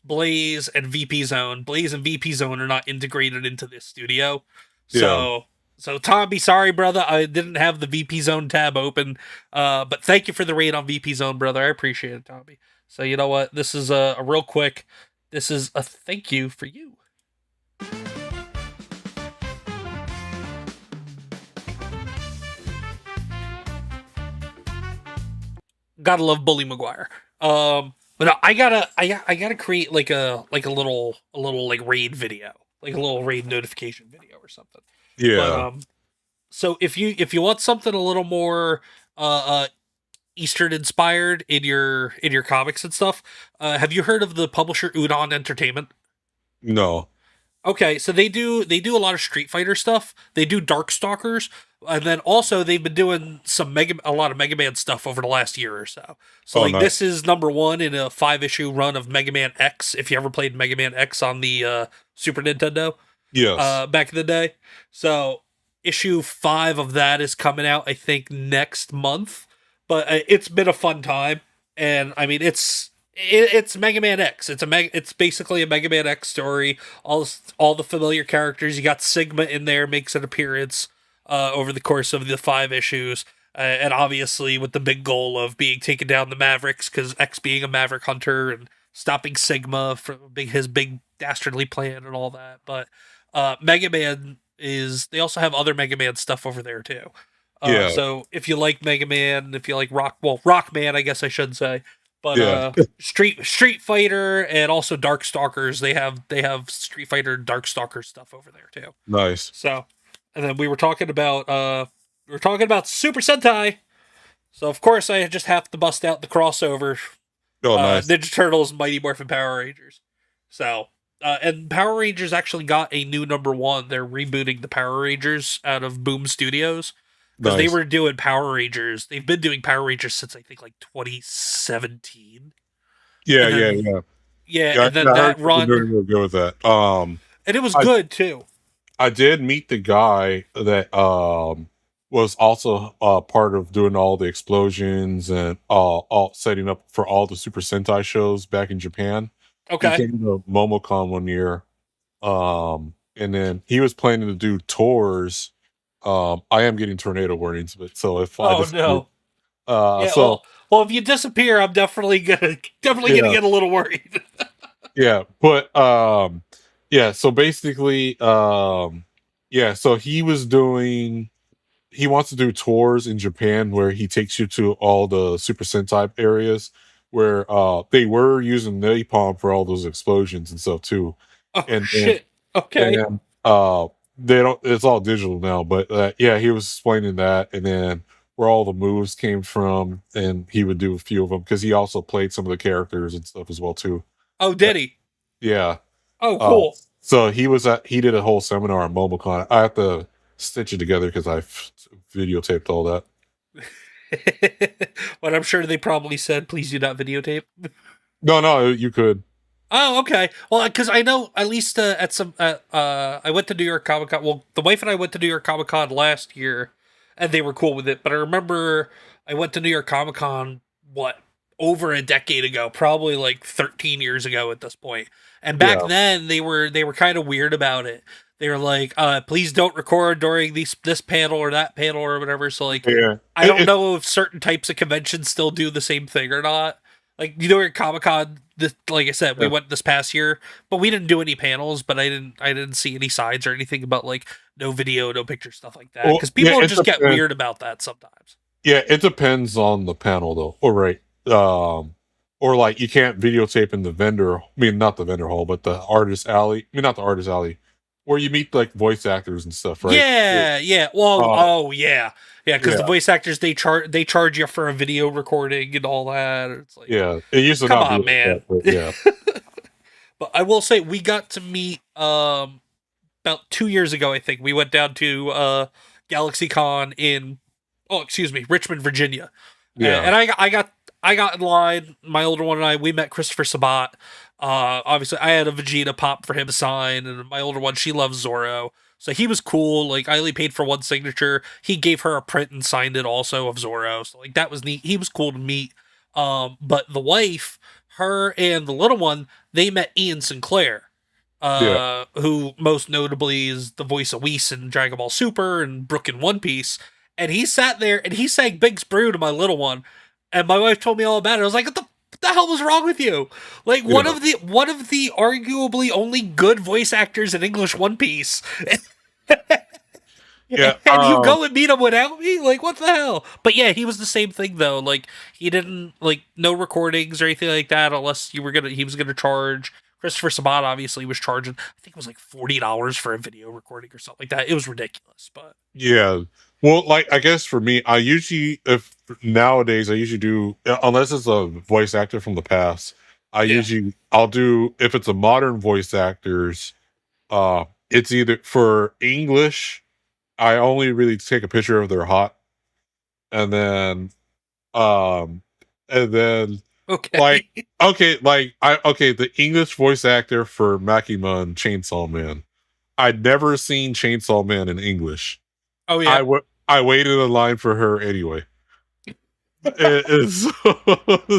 B: Blaze, and VP Zone. Blaze and VP Zone are not integrated into this studio, so Tomby, sorry brother, I didn't have the VP Zone tab open. But thank you for the raid on VP Zone, brother. I appreciate it, Tomby. So you know what? This is a real quick. This is a thank you for you. Gotta love Bully Maguire. But no, I gotta create like a little like raid video, like a little raid notification video or something. But
D: Yeah.
B: so if you want something a little more Eastern inspired in your comics and stuff, have you heard of the publisher Udon Entertainment?
D: No.
B: Okay, so they do a lot of Street Fighter stuff. They do Darkstalkers, and then also they've been doing a lot of Mega Man stuff over the last year or so. So
D: Oh,
B: like
D: nice.
B: this is number one in a 5-issue run of Mega Man X. If you ever played Mega Man X on the Super Nintendo
D: Yes.
B: back in the day, so issue 5 of that is coming out I think next month. But it's been a fun time, and I mean it's Mega Man X. It's basically a Mega Man X story. All the familiar characters. You got Sigma in there, makes an appearance over the course of the 5 issues, and obviously with the big goal of being taken down the Mavericks, because X being a Maverick hunter and stopping Sigma for his big dastardly plan and all that. But Mega Man is. They also have other Mega Man stuff over there too.
D: Yeah.
B: So if you like Mega Man, if you like Rockman, I guess I should say. But
D: Yeah.
B: Street Fighter and also Darkstalkers, they have Street Fighter and Darkstalker stuff over there too.
D: Nice.
B: So, and then we were talking about Super Sentai. So of course I just have to bust out the crossover,
D: Oh, nice.
B: Ninja Turtles, Mighty Morphin Power Rangers. So, and Power Rangers actually got a new number 1. They're rebooting the Power Rangers out of Boom Studios. Because they
D: Nice.
B: were doing Power Rangers. They've been doing Power Rangers since I think like 2017.
D: Yeah,
B: and
D: yeah,
B: then-
D: yeah.
B: Yeah, and then
D: I
B: that
D: heard you were
B: run,
D: doing real good with that.
B: and it was
D: I-
B: good too.
D: I did meet the guy that was also part of doing all the explosions and all setting up for all the Super Sentai shows back in Japan. He
B: Okay.
D: came to MomoCon one year, and then he was planning to do tours. I am getting tornado warnings, but so if I
B: Oh
D: just
B: no. Yeah,
D: so
B: well, if you disappear, I'm definitely gonna
D: Yeah.
B: get a little worried.
D: yeah, but yeah, so basically yeah, so he wants to do tours in Japan where he takes you to all the Super Sentai areas where they were using napalm for all those explosions and stuff too.
B: Oh
D: And-
B: shit. Okay.
D: And they don't, it's all digital now, but yeah, he was explaining that, and then where all the moves came from, and he would do a few of them because he also played some of the characters and stuff as well too.
B: Oh, did he?
D: Yeah.
B: Oh, cool.
D: So he did a whole seminar on MomoCon. I have to stitch it together because I videotaped all that.
B: But I'm sure they probably said, "Please do not videotape."
D: No, you could.
B: Oh, okay. Well, because I know at least at some I went to New York Comic Con. Well, the wife and I went to New York Comic Con last year, and they were cool with it. But I remember I went to New York Comic Con over a decade ago, probably like 13 years ago at this point. And back
D: Yeah.
B: then they were kind of weird about it. They were like, "Please don't record during this panel or that panel or whatever." So like,
D: Yeah.
B: I don't know if certain types of conventions still do the same thing or not. Like, you know, at Comic Con, like I said, we
D: Yeah.
B: went this past year, but we didn't do any panels. But I didn't see any signs or anything about like no video, no picture, stuff like that.
D: Well,
B: Because people
D: yeah, it
B: just get
D: depends.
B: weird about that sometimes.
D: Yeah, it depends on the panel though. Or right. Or like you can't videotape in the vendor, I mean not the vendor hall, but the artist alley. I mean not the artist alley. Where you meet like voice actors and stuff, right?
B: Yeah. Well, yeah, because the
D: Yeah.
B: voice actors they charge you for a video recording and all that. It's like,
D: Yeah. It used to
B: Come
D: not
B: on,
D: be like
B: man.
D: that, but yeah.
B: But I will say we got to meet about 2 years ago. I think we went down to GalaxyCon in Richmond, Virginia.
D: Yeah.
B: And I got in line. My older one and I, we met Christopher Sabat. Obviously, I had a Vegeta pop for him to sign, and my older one, she loves Zoro. So he was cool. Like, I only paid for one signature. He gave her a print and signed it also of Zoro. So, like, that was neat. He was cool to meet. But the wife, her and the little one, they met Ian Sinclair, who most notably is the voice of Whis in Dragon Ball Super and Brook in One Piece. And he sat there and he sang Big Sprue to my little one. And my wife told me all about it. I was like, what the hell was wrong with you? Like, one of the arguably only good voice actors in English One Piece.
D: Yeah.
B: And you go and meet him without me? Like, what the hell? But yeah, he was the same thing though. Like, he didn't like no recordings or anything like that unless he was gonna charge. Christopher Sabat obviously was charging, I think it was like $40 for a video recording or something like that. It was ridiculous, but
D: Yeah. Well, like I guess for me, I usually if nowadays I usually do unless it's a voice actor from the past,
B: yeah.
D: I'll do if it's a modern voice actors, it's either for English, I only really take a picture of their hot and then um and then
B: Okay.
D: like okay, like I okay, the English voice actor for Makima and Chainsaw Man. I'd never seen Chainsaw Man in English.
B: Oh yeah.
D: I waited in line for her anyway.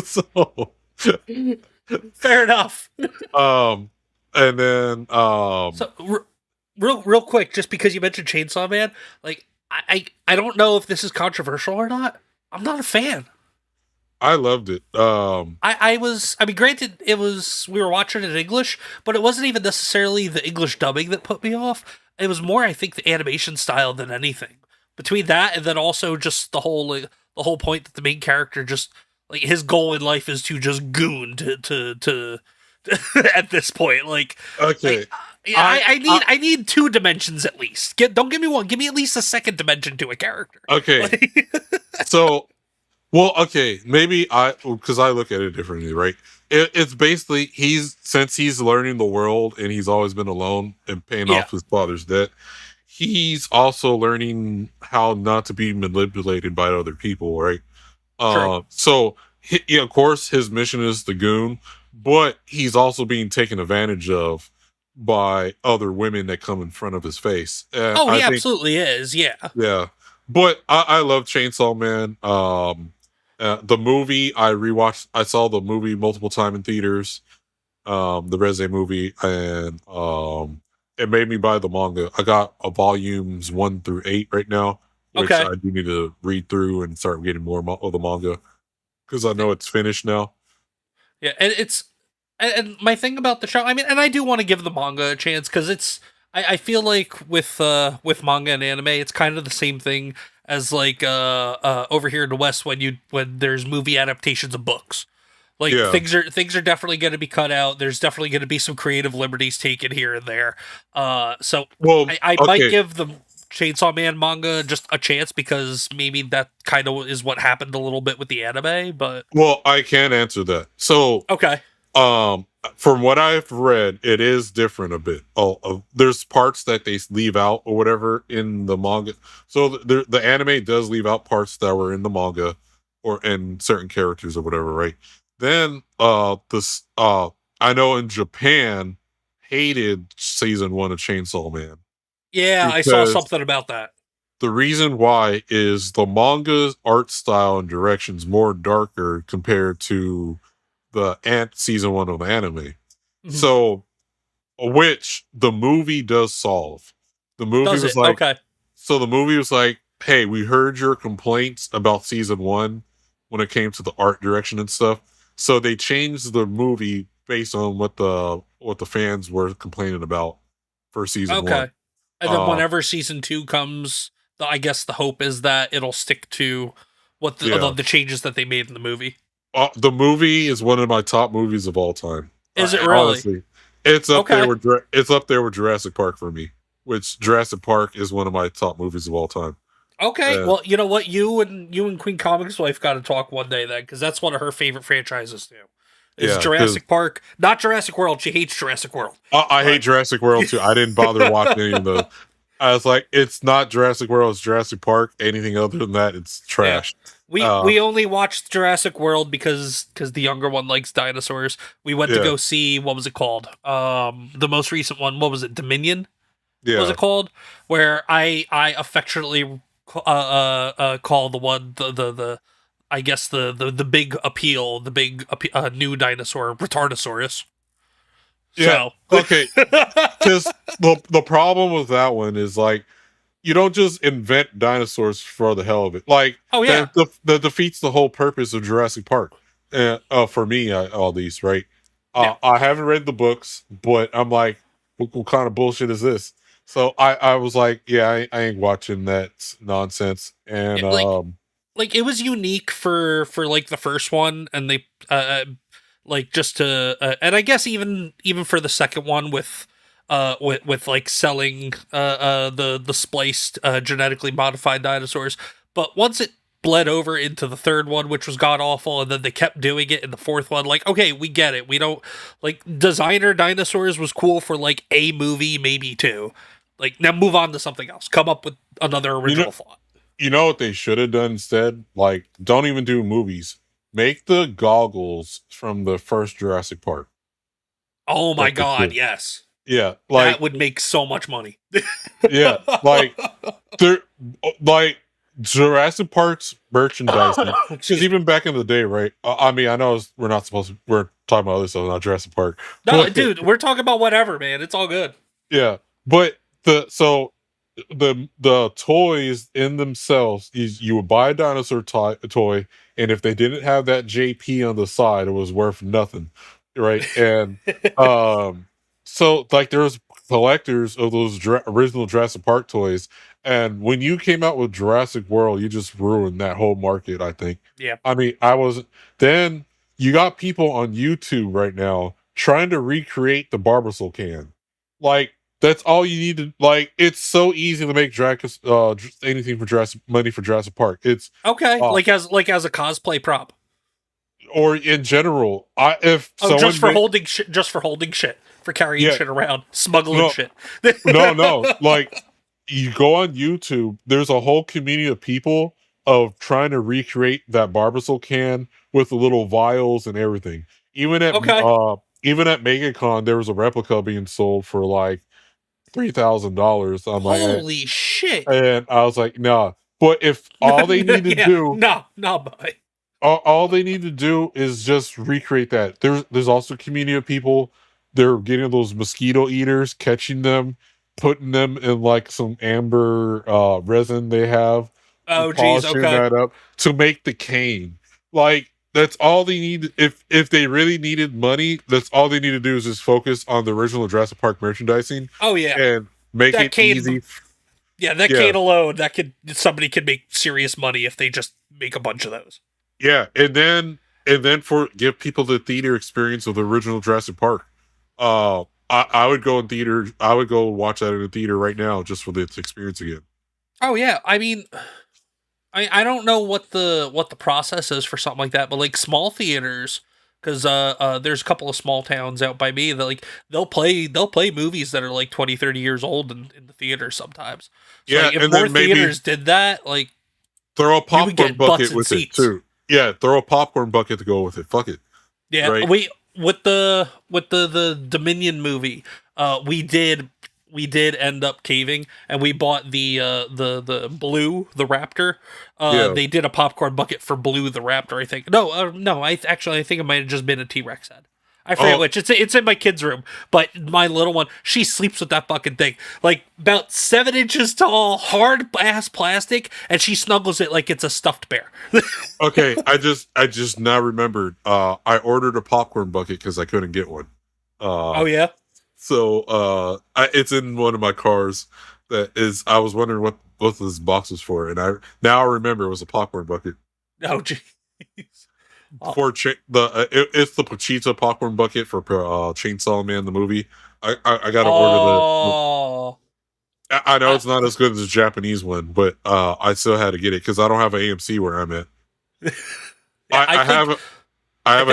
D: So,
B: Fair enough.
D: um, and then
B: So real quick, just because you mentioned Chainsaw Man, like I don't know if this is controversial or not. I'm not a fan.
D: I loved it.
B: I mean, granted, we were watching it in English, but it wasn't even necessarily the English dubbing that put me off. It was more, I think, the animation style than anything. Between that and then also just the whole point that the main character just like his goal in life is to just goon to at this point.
D: Okay,
B: I need two dimensions at least. Don't give me one. Give me at least a second dimension to a character.
D: okay.
B: Like,
D: So, well, okay, maybe because I look at it differently, right? It's basically since he's learning the world and he's always been alone and paying
B: Yeah.
D: off his father's debt. He's also learning how not to be manipulated by other people, right?
B: True.
D: So yeah, of course, his mission is the goon, but he's also being taken advantage of by other women that come in front of his face. And
B: Oh,
D: I
B: he
D: think,
B: absolutely is. Yeah.
D: yeah, but I love Chainsaw Man. The movie I saw the movie multiple time in theaters. The Reze movie, and it made me buy the manga. I got volumes 1 through 8 right now, which
B: Okay.
D: I do need to read through and start getting more of the manga because I know it's finished now.
B: Yeah, and and my thing about the show, I mean, and I do want to give the manga a chance because I feel like with manga and anime, it's kind of the same thing as like over here in the West when there's movie adaptations of books. Like
D: Yeah.
B: things are definitely going to be cut out. There's definitely going to be some creative liberties taken here and there. So
D: Well,
B: I might
D: okay,
B: give the Chainsaw Man manga just a chance because maybe that kind of is what happened a little bit with the anime. But
D: well, I can answer that. So,
B: okay,
D: from what I've read, it is different a bit. There's parts that they leave out or whatever in the manga. So the anime does leave out parts that were in the manga or in certain characters or whatever, right? Then I know in Japan hated season 1 of Chainsaw Man
B: yeah, I saw
D: because
B: something about that.
D: the reason why is the manga's art style and directions more darker compared to the Ant season 1 of the anime.
B: Mhm.
D: So, which the movie does solve. The movie
B: Does
D: was
B: it?
D: like,
B: Okay.
D: so the movie was like, hey, we heard your complaints about season 1 when it came to the art direction and stuff. So they changed the movie based on what the fans were complaining about for season 1.
B: Okay. And then
D: Uh,
B: whenever season 2 comes, I guess the hope is that it'll stick to what
D: Yeah.
B: the changes that they made in the movie.
D: The movie is one of my top movies of all time.
B: Is it really?
D: Honestly, it's up
B: Okay.
D: there with it's up there with Jurassic Park for me. Which Jurassic Park is one of my top movies of all time.
B: Okay.
D: Yeah.
B: Well, you know what? You and Queen Comics Wife got to talk one day then, because that's one of her favorite franchises too. Is
D: Yeah, 'cause
B: Jurassic Park, not Jurassic World. She hates Jurassic World.
D: I hate Jurassic World too. I didn't bother watching any of the. I was like, it's not Jurassic World, it's Jurassic Park. Anything other than that, it's trash.
B: We only watched Jurassic World because the younger one likes dinosaurs. We went to
D: Yeah.
B: go see, what was it called? The most recent one. What was it? Dominion.
D: Yeah,
B: Was it called? Where I affectionately call the one the I guess the big appeal, the big new dinosaur, Retardosaurus.
D: yeah.
B: So
D: Okay, because the problem with that one is like you don't just invent dinosaurs for the hell of it. Like,
B: Oh, yeah.
D: that defeats the whole purpose of Jurassic Park. For me, all these right.
B: Yeah.
D: I haven't read the books, but I'm like, what kind of bullshit is this? So I was like, yeah, I ain't watching that nonsense. And
B: Yeah, like it was unique for like the first one, and they like just to and I guess even for the second one with like selling the spliced genetically modified dinosaurs. But once it bled over into the third one, which was god awful, and then they kept doing it in the fourth one, like, okay, we get it. We don't like designer dinosaurs was cool for like a movie, maybe two. Like, now move on to something else. Come up with another original thought.
D: you know what they should have done instead? Like, don't even do movies. Make the goggles from the first Jurassic Park.
B: Oh my
D: Like the
B: god,
D: two.
B: yes.
D: Yeah,
B: That
D: like
B: would make so much money.
D: yeah, like they're like Jurassic Park's merchandising. Because even back in the day, right? I mean, I know we're not supposed to. We're talking about other stuff, not Jurassic Park.
B: No,
D: But,
B: dude, we're talking about whatever, man. It's all good.
D: yeah, but the toys in themselves, you would buy a dinosaur toy, and if they didn't have that JP on the side, it was worth nothing, right? And so like there's collectors of those original Jurassic Park toys, and when you came out with Jurassic World, you just ruined that whole market. I think.
B: Yeah.
D: I mean, I was then you got people on YouTube right now trying to recreate the Barbasol can, like. That's all you need to like. It's so easy to make anything for Jurassic money for Jurassic Park. It's
B: Okay, like as a cosplay prop.
D: or in general. If someone
B: Just for holding shit, for carrying shit around, smuggling shit.
D: no, like you go on YouTube. There's a whole community of people of trying to recreate that Barbasol can with the little vials and everything. Even at MegaCon, there was a replica being sold for like $3,000. I'm like,
B: holy shit!
D: and I was like, nah. But if all they need to do,
B: no, boy.
D: all they need to do is just recreate that. There's also a community of people. They're getting those mosquito eaters, catching them, putting them in like some amber resin they have.
B: Oh, geez,
D: polishing
B: okay.
D: that up to make the cane. Like that's all they need. If they really needed money, that's all they need to do is just focus on the original Jurassic Park merchandising.
B: Oh yeah,
D: and make
B: that
D: it
B: cane,
D: easy.
B: Yeah, that cane alone, somebody could make serious money if they just make a bunch of those.
D: Yeah, and then for give people the theater experience of the original Jurassic Park. I would go in theater. I would go watch that in a theater right now just for this experience again.
B: Oh yeah, I mean, I don't know what the process is for something like that, but like small theaters, because there's a couple of small towns out by me that like they'll play movies that are like 20, 30 years old in the theater sometimes. So,
D: Yeah,
B: like, if
D: and
B: more
D: then maybe
B: theaters did that, like
D: throw a popcorn
B: get
D: bucket
B: butts and
D: with
B: seats.
D: it too. Yeah, throw a popcorn bucket to go with it. Fuck it.
B: Yeah,
D: right?
B: with the Dominion movie, we did end up caving, and we bought the Blue the Raptor. They did a popcorn bucket for Blue the Raptor. I think no. I think it might have just been a T-Rex head. I forget which. It's in my kid's room, but my little one, she sleeps with that fucking thing, like about 7 inches tall, hard ass plastic, and she snuggles it like it's a stuffed bear.
D: Okay, I just now remembered. I ordered a popcorn bucket because I couldn't get one.
B: Oh yeah.
D: So it's in one of my cars. I was wondering what both of this box was for, and I remember it was a popcorn bucket.
B: Oh jeez.
D: For it's the Pachita popcorn bucket for Chainsaw Man the movie. I gotta order the. I know it's not as good as the Japanese one, but I still had to get it because I don't have an AMC where I'm at. I have an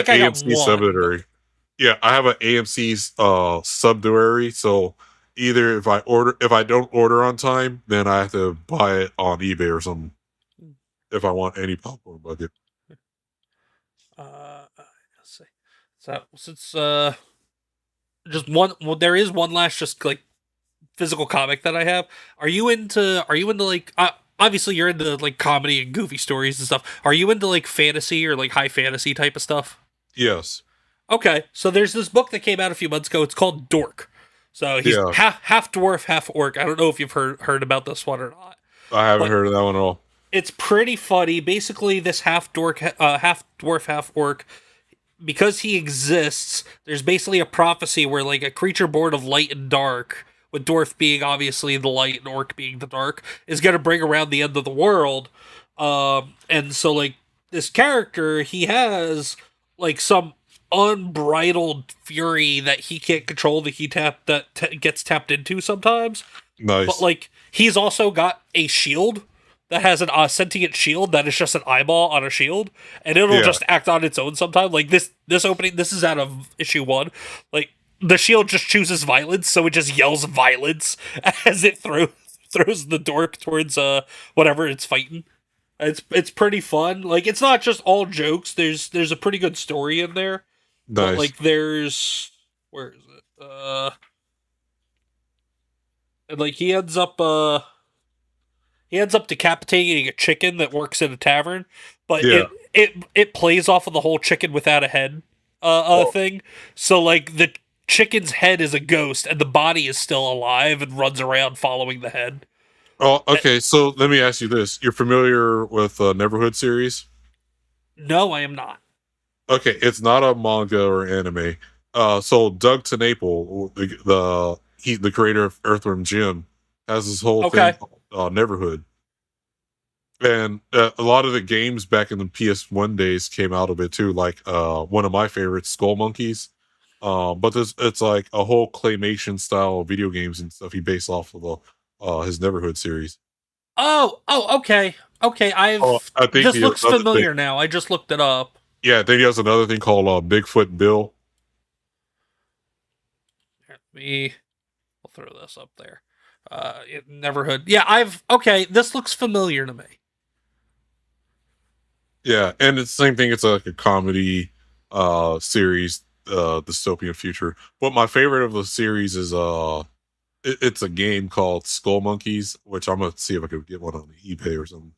D: AMC subsidiary. Yeah, I have an AMC subsidiary. So either if I don't order on time, then I have to buy it on eBay or something. If I want any popcorn bucket.
B: Let's see. So since just one, well, there is one last just like physical comic that I have. Are you into like obviously you're into like comedy and goofy stories and stuff. Are you into like fantasy or like high fantasy type of stuff?
D: Yes.
B: Okay, so there's this book that came out a few months ago. It's called Dork. So he's half dwarf, half orc. I don't know if you've heard about this one or not.
D: I haven't heard of that one at all.
B: It's pretty funny. Basically, this half dwarf, half orc, because he exists, there's basically a prophecy where like a creature born of light and dark with Dorth being obviously the light and Orc being the dark, is going to bring around the end of the world. And so, like, this character, he has, like, some unbridled fury that he can't control that gets tapped into sometimes.
D: Nice.
B: But, like, he's also got a shield that has a sentient shield that is just an eyeball on a shield, and it'll just act on its own sometime. Like, this opening, this is out of issue 1. Like, the shield just chooses violence, so it just yells violence as it throws the dork towards whatever it's fighting. It's pretty fun. Like, it's not just all jokes. There's a pretty good story in there.
D: Nice.
B: But, like, where is it? And, like, he ends up decapitating a chicken that works in a tavern, but it plays off of the whole chicken without a head thing. So, like, the chicken's head is a ghost and the body is still alive and runs around following the head.
D: Oh, okay. So let me ask you this: you're familiar with Neverhood series?
B: No, I am not.
D: Okay, it's not a manga or anime. So Doug TenNapel, the creator of Earthworm Jim, has this whole thing called Neverhood, and a lot of the games back in the PS1 days came out of it too. Like one of my favorites, Skull Monkeys. But it's like a whole claymation style video games and stuff he based off of his Neverhood series.
B: Oh, okay. I think this looks familiar now. I just looked it up.
D: Yeah, I think he has another thing called Bigfoot Bill.
B: We'll throw this up there. Neverhood. Yeah, this looks familiar to me.
D: Yeah, and it's the same thing. It's like a comedy series, dystopian future. But my favorite of the series is it's a game called Skull Monkeys, which I'm gonna see if I can get one on eBay or something.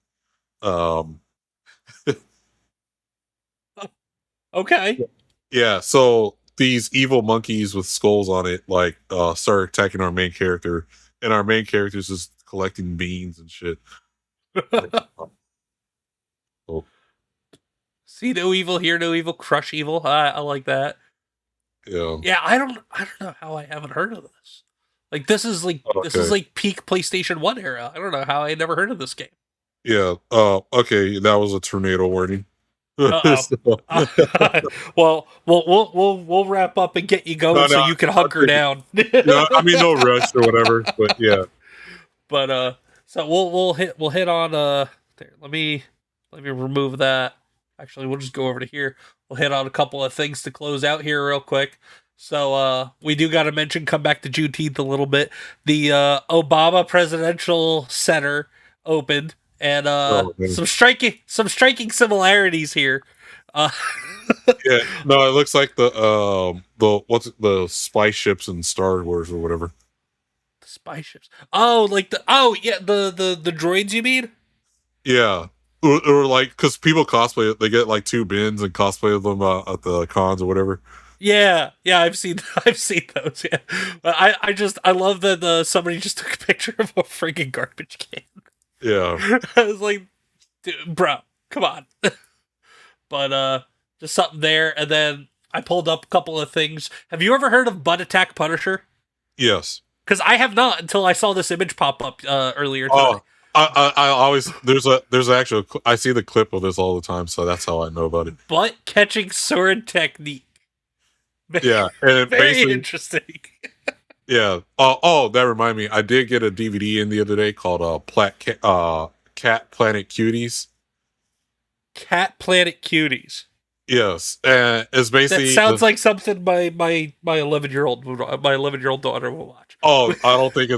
B: Okay.
D: Yeah, so these evil monkeys with skulls on it, like, start attacking our main character, and our main character is just collecting beans and shit.
B: See no evil, hear no evil, crush evil. I like that.
D: Yeah.
B: Yeah, I don't know how I haven't heard of this. Like, this is like peak PlayStation 1 era. I don't know how I never heard of this game.
D: Yeah. Okay, that was a tornado warning.
B: Well, we'll wrap up and get you going so you can hunker down.
D: No, I mean, no rush or whatever, but yeah.
B: But so we'll hit on there. Let me remove that. Actually, we'll just go over to here. We'll hit on a couple of things to close out here real quick. So we do got to mention, come back to Juneteenth a little bit. The Obama Presidential Center opened. And some striking similarities here.
D: Yeah, no, it looks like the spy ships in Star Wars or whatever.
B: The spy ships. Oh, like the droids, you mean?
D: Yeah, or like, because people cosplay it, they get like 2 bins and cosplay them at the cons or whatever.
B: Yeah, I've seen those. Yeah, but I love that somebody just took a picture of a freaking garbage can.
D: Yeah.
B: I was like, dude, bro, come on. But just something there, and then I pulled up a couple of things. Have you ever heard of Butt Attack Punisher?
D: Yes.
B: Because I have not until I saw this image pop up earlier today.
D: Oh, I always there's actual I see the clip of this all the time, so that's how I know about it.
B: Butt catching sword technique.
D: Yeah, and
B: very interesting.
D: Yeah. Oh, that reminded me. I did get a DVD in the other day called Cat Planet Cuties.
B: Cat Planet Cuties.
D: Yes, and it's basically
B: that sounds like something my 11-year-old daughter will watch.
D: Oh, I don't think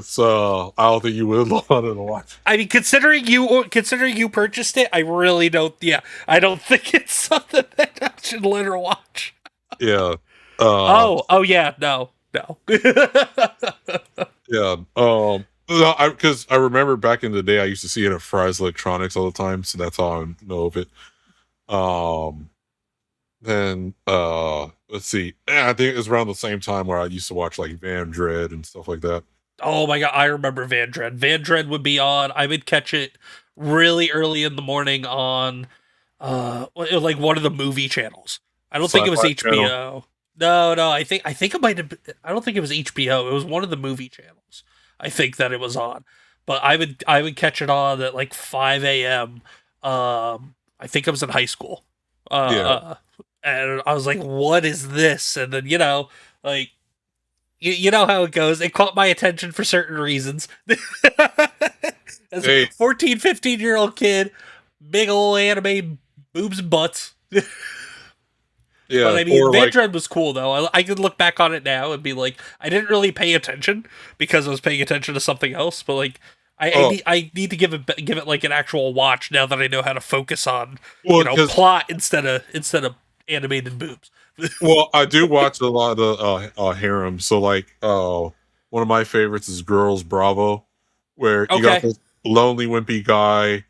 D: you would want to watch.
B: I mean, considering you purchased it, I really don't. Yeah, I don't think it's something that I should let her watch.
D: Yeah.
B: Oh yeah, no.
D: Yeah. Because I remember back in the day, I used to see it at Fry's Electronics all the time, so that's how I know of it. Then let's see. Yeah, I think it was around the same time where I used to watch like Van Dread and stuff like that.
B: Oh my god, I remember Van Dread. Van Dread would be on. I would catch it really early in the morning on like one of the movie channels. I don't think it was HBO. No. I think it might have. I don't think it was HBO. It was one of the movie channels. I think that it was on, but I would catch it on at like 5 a.m. I think I was in high school.
D: Yeah.
B: And I was like, "What is this?" And then like you know how it goes. It caught my attention for certain reasons. As a
D: Hey,
B: 14, 15-year-old kid, big old anime boobs and butts.
D: yeah,
B: But I mean,
D: or like,
B: Vandred was cool though. I could look back on it now and be like, I didn't really pay attention because I was paying attention to something else. But like,
D: oh,
B: I need to give it like an actual watch now that I know how to focus on
D: well, because
B: plot instead of animated boobs.
D: well, I do watch a lot of harem. So like, one of my favorites is Girls Bravo, where you got
B: Okay.
D: this lonely wimpy guy.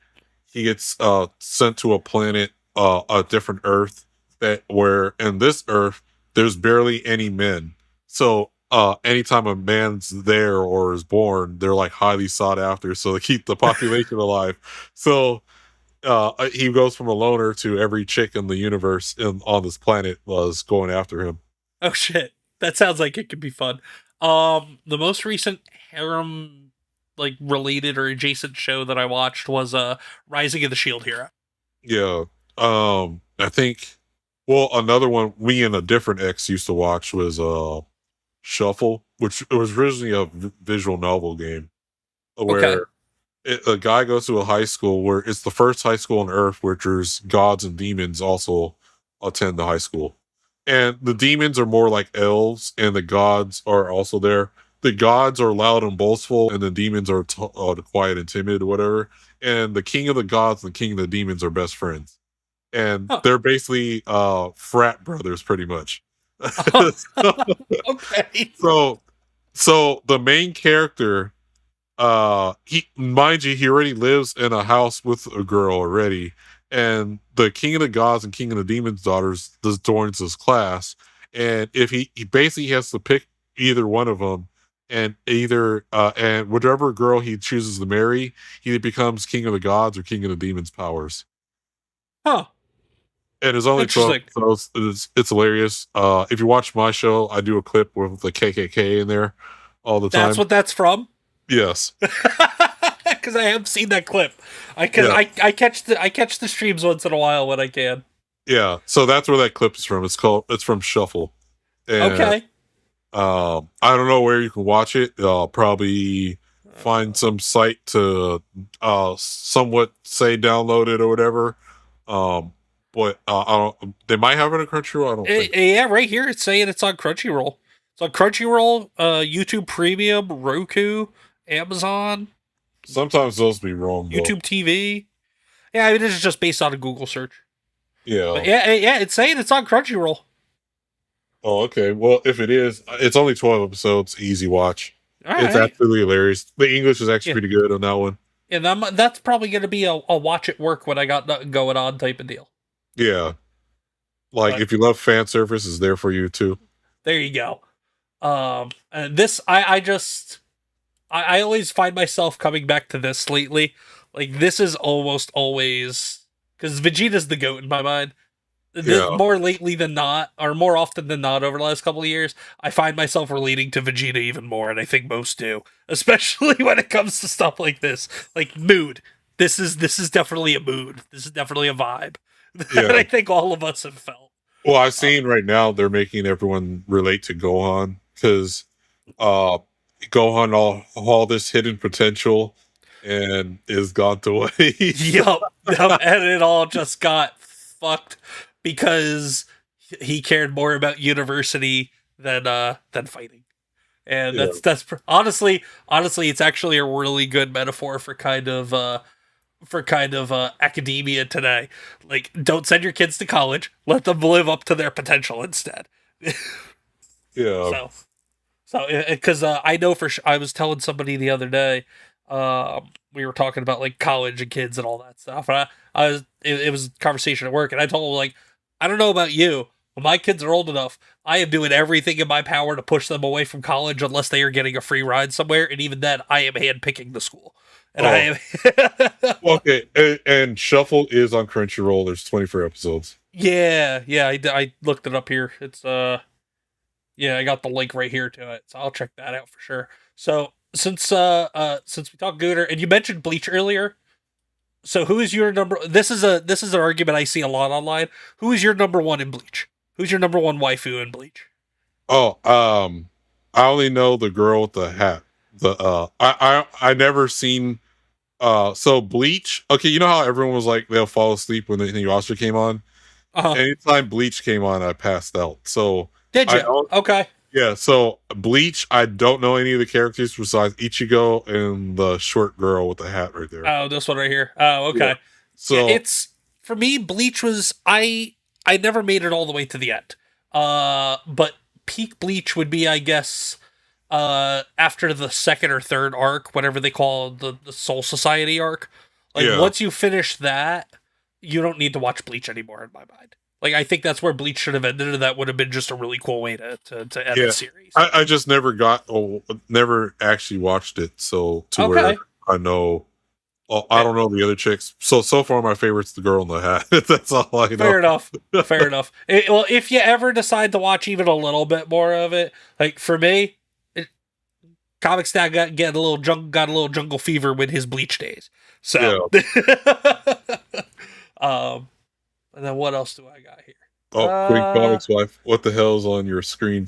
D: He gets sent to a planet, a different Earth, that where in this Earth there's barely any men. So anytime a man's there or is born, they're like highly sought after. So they keep the population alive. So he goes from a loner to every chick in the universe on this planet was going after him.
B: Oh shit, that sounds like it could be fun. The most recent harem like related or adjacent show that I watched was Rising of the Shield Hero.
D: Yeah. I think, well, another one we and a different ex used to watch was Shuffle, which it was originally a visual novel game
B: Okay.
D: where a guy goes to a high school where it's the first high school on Earth where there's gods and demons also attend the high school. And the demons are more like elves, and the gods are also there. The gods are loud and boastful, and the demons are quiet and timid, or whatever. And the king of the gods and the king of the demons are best friends, and
B: Huh.
D: they're basically frat brothers, pretty much.
B: Okay.
D: so, so the main character, he mind you, he already lives in a house with a girl already, and the king of the gods and king of the demons daughters just joins his class, and if he basically has to pick either one of them, and either and whatever girl he chooses to marry, he becomes king of the gods or king of the demons powers.
B: Huh.
D: And it's only 12
B: Interesting.
D: episodes. It's hilarious. If you watch my show, I do a clip with the KKK in there all the time.
B: That's what that's from.
D: Yes.
B: Because I have seen that clip.
D: Yeah.
B: I catch the streams once in a while when I can.
D: Yeah, so that's where that clip is from. It's from Shuffle. And
B: Okay.
D: I don't know where you can watch it. Probably find some site to somewhat say download it or whatever. But I don't, they might have it on Crunchyroll. I don't think.
B: Yeah, right here it's saying it's on Crunchyroll. It's on Crunchyroll, YouTube Premium, Roku, Amazon,
D: Sometimes those be wrong. Though.
B: YouTube TV. Yeah, I mean, this is just based on a Google search.
D: Yeah.
B: But yeah, it's saying it's on Crunchyroll.
D: Oh, okay. Well, if it is, it's only 12 episodes. Easy watch.
B: All
D: It's
B: right.
D: absolutely hilarious. The English is actually
B: Yeah.
D: pretty good on that one.
B: And that's probably going to be a watch at work when I got nothing going on type of deal.
D: Yeah. Like,
B: But
D: if you love fan service, is there for you too.
B: there you go. And this, I always find myself coming back to this lately. Like, this is almost always, because Vegeta's the GOAT in my mind.
D: Yeah.
B: More lately than not, or more often than not over the last couple of years, I find myself relating to Vegeta even more, and I think most do. Especially when it comes to stuff like this. Like, mood. This is definitely a mood. This is definitely a vibe. That
D: Yeah.
B: I think all of us have felt.
D: Well, I've seen right now they're making everyone relate to Gohan because Gohan all this hidden potential and is gone to waste.
B: Yup. And it all just got fucked because he cared more about university than fighting. And
D: Yeah.
B: honestly, it's actually a really good metaphor for kind of academia today. Like, don't send your kids to college. Let them live up to their potential instead.
D: Yeah.
B: So because I know I was telling somebody the other day, we were talking about like college and kids and all that stuff. And it was a conversation at work, and I told him, like, I don't know about you, when my kids are old enough, I am doing everything in my power to push them away from college unless they are getting a free ride somewhere, and even then, I am handpicking the school. And I am.
D: Okay. And Shuffle is on Crunchyroll. There's 24 episodes.
B: Yeah, I looked it up here. It's Yeah, I got the link right here to it, so I'll check that out for sure. So since we talked Gooner and you mentioned Bleach earlier, so who is your number? This is an argument I see a lot online. Who is your number one in Bleach? Who's your number one waifu in Bleach?
D: Oh, I only know the girl with the hat. I never seen so Bleach. Okay, you know how everyone was like they'll fall asleep when the Inuyasha came on.
B: Uh-huh.
D: Anytime Bleach came on, I passed out. So
B: Did
D: I
B: you?
D: don't-
B: Okay.
D: yeah. So Bleach, I don't know any of the characters besides Ichigo and the short girl with the hat right there.
B: Oh, this one right here. Oh, okay.
D: Yeah. So
B: Yeah, it's for me. Bleach was I never made it all the way to the end. But peak Bleach would be, I guess, after the second or third arc, whatever they call the Soul Society arc. Like
D: Yeah.
B: once you finish that, you don't need to watch Bleach anymore in my mind. Like I think that's where Bleach should have ended, and that would have been just a really cool way to end
D: Yeah.
B: the series.
D: I just never actually watched it. So to
B: Okay.
D: where I know. Oh, I don't know the other chicks. So far, my favorite's the girl in the hat. That's all I know.
B: Fair enough. Fair enough. Well, if you ever decide to watch even a little bit more of it, like for me, ComixDad got a little jungle fever with his Bleach days. So, and then what else do I got here?
D: Oh, Queen Comics wife. What the hell's on your screen?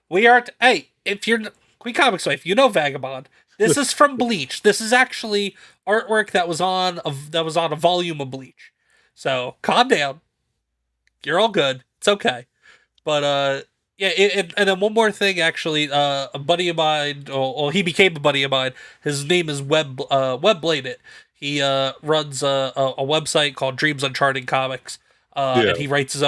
B: We are. Hey, if you're Queen Comics wife, you know Vagabond. This is from Bleach. This is actually artwork that was on a volume of Bleach. So calm down. You're all good. It's okay. But yeah. And then one more thing, actually, a buddy of mine. Well, he became a buddy of mine. His name is Webbladed. He runs a website called Dreams Uncharted Comics. And he writes his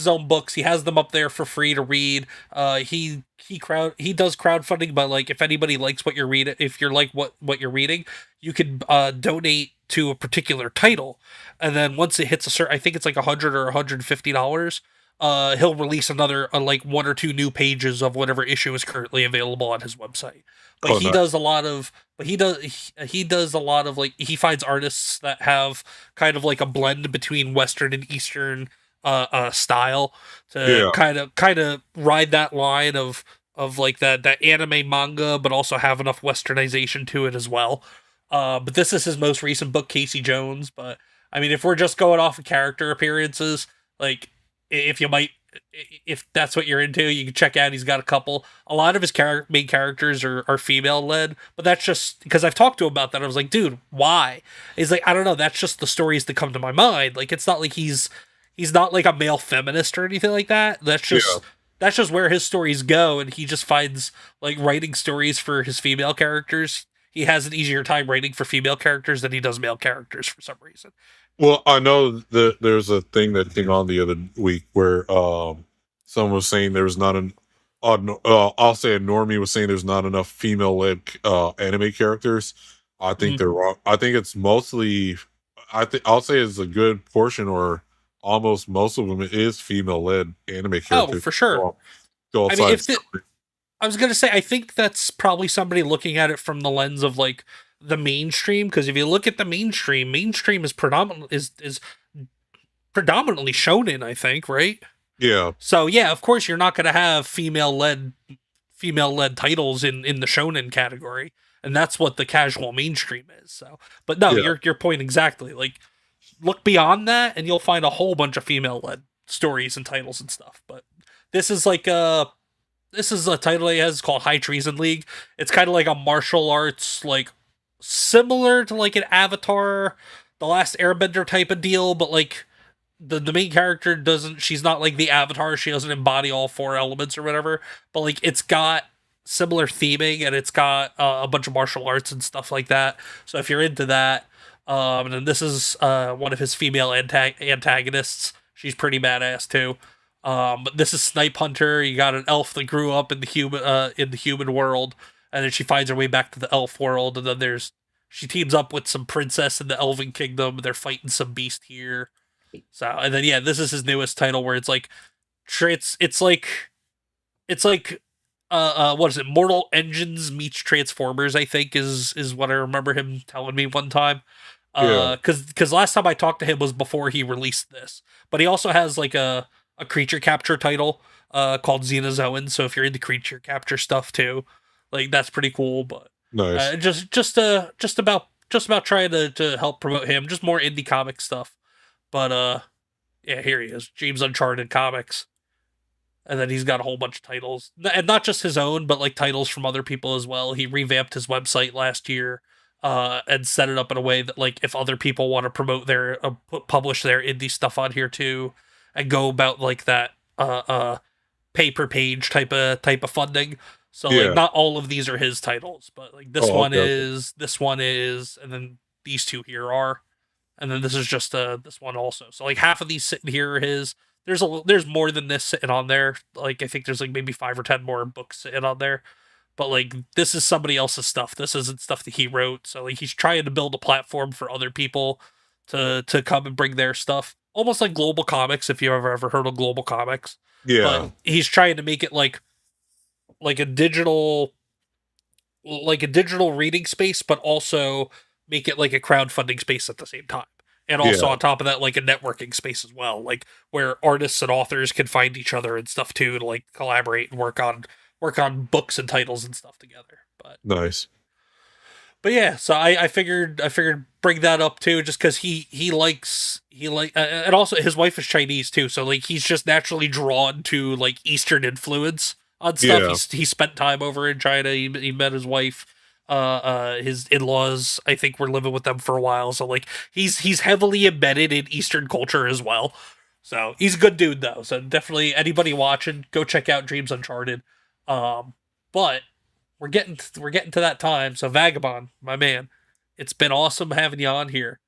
B: own books. He has them up there for free to read. He does crowdfunding, but like if anybody likes what you're reading, if you're like what you're reading, you can donate to a particular title, and then once it hits a certain, I think it's like $100 or $150. He'll release another like one or two new pages of whatever issue is currently available on his website. But he does a lot of, he does a lot of like he finds artists that have kind of like a blend between Western and Eastern style to kind of ride that line of like that anime manga, but also have enough Westernization to it as well. But this is his most recent book, Casey Jones. But I mean, if we're just going off of character appearances, like if that's what you're into, you can check out. He's got a couple. A lot of his main characters are female led, but that's just because I've talked to him about that. I was like, dude, why? He's like, I don't know. That's just the stories that come to my mind. Like, it's not like he's not like a male feminist or anything like that. That's just where his stories go, and he just finds like writing stories for his female characters. He has an easier time writing for female characters than he does male characters for some reason.
D: Well, I know that there's a thing that came on the other week where someone was saying there's not an I'll say a normie was saying there's not enough female led anime characters. I think they're wrong. I think it's mostly I'll say it's a good portion or almost most of them is female led anime characters.
B: Oh, for sure.
D: Go outside.
B: I was gonna say I think that's probably somebody looking at it from the lens of like the mainstream, because if you look at the mainstream is predominantly shonen, I think, right?
D: Yeah.
B: So yeah, of course you're not gonna have female led titles in the shonen category, and that's what the casual mainstream is. So, but no, your point exactly. Like, look beyond that, and you'll find a whole bunch of female led stories and titles and stuff. But this is like a title he has called High Treason League. It's kind of like a martial arts, like similar to like an Avatar, The Last Airbender type of deal, but like the main character she's not like the Avatar, she doesn't embody all four elements or whatever, but like it's got similar theming, and it's got a bunch of martial arts and stuff like that. So if you're into that, and then this is one of his female antagonists. She's pretty badass too. But this is Snipe Hunter. You got an elf that grew up in the human world, and then she finds her way back to the elf world, and then she teams up with some princess in the Elven Kingdom. They're fighting some beast here. So, and then yeah, this is his newest title where it's like it's like what is it? Mortal Engines meets Transformers, I think is what I remember him telling me one time. Because last time I talked to him was before he released this, but he also has like a creature capture title called Xenozoan. So if you're into creature capture stuff too, like that's pretty cool. But
D: Nice.
B: just about trying to help promote him, just more indie comic stuff. But yeah, here he is, James Uncharted Comics. And then he's got a whole bunch of titles, and not just his own, but like titles from other people as well. He revamped his website last year, and set it up in a way that like if other people want to promote their publish their indie stuff on here too, and go about like that pay per page type of funding. So
D: Yeah.
B: like not all of these are his titles, but like this this one is, and then these two here are, and then this is just this one also. So like half of these sitting here are his. There's more than this sitting on there. Like I think there's like maybe 5 or 10 more books sitting on there. But like this is somebody else's stuff. This isn't stuff that he wrote. So like he's trying to build a platform for other people to come and bring their stuff. Almost like Global Comics, if you ever heard of Global Comics.
D: Yeah.
B: But he's trying to make it like a digital reading space, but also make it like a crowdfunding space at the same time. And also on top of that, like a networking space as well, like where artists and authors can find each other and stuff too, to like collaborate and work on books and titles and stuff together.
D: Nice.
B: But yeah, so I figured bring that up too, just because he likes and also his wife is Chinese too, so like he's just naturally drawn to like Eastern influence on stuff.
D: Yeah.
B: He spent time over in China. He met his wife. His in-laws, I think, were living with them for a while, so like he's heavily embedded in Eastern culture as well. So he's a good dude though. So definitely anybody watching, go check out Dreams Uncharted. But we're getting to that time. So Vagabond, my man, it's been awesome having you on here.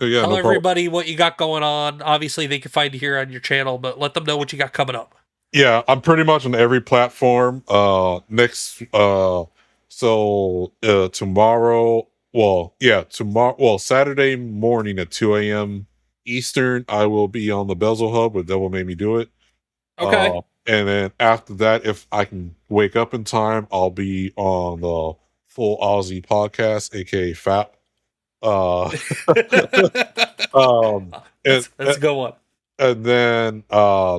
D: Oh, yeah,
B: Tell
D: no
B: everybody what you got going on. Obviously, they can find you here on your channel, but let them know what you got coming up.
D: Yeah, I'm pretty much on every platform. Tomorrow, Saturday morning at 2 a.m. Eastern, I will be on the Bezel Hub with Devil Made Me Do It.
B: Okay.
D: And then after that, if I can wake up in time, I'll be on the Full Aussie Podcast, aka FAP.
B: That's a good one.
D: And then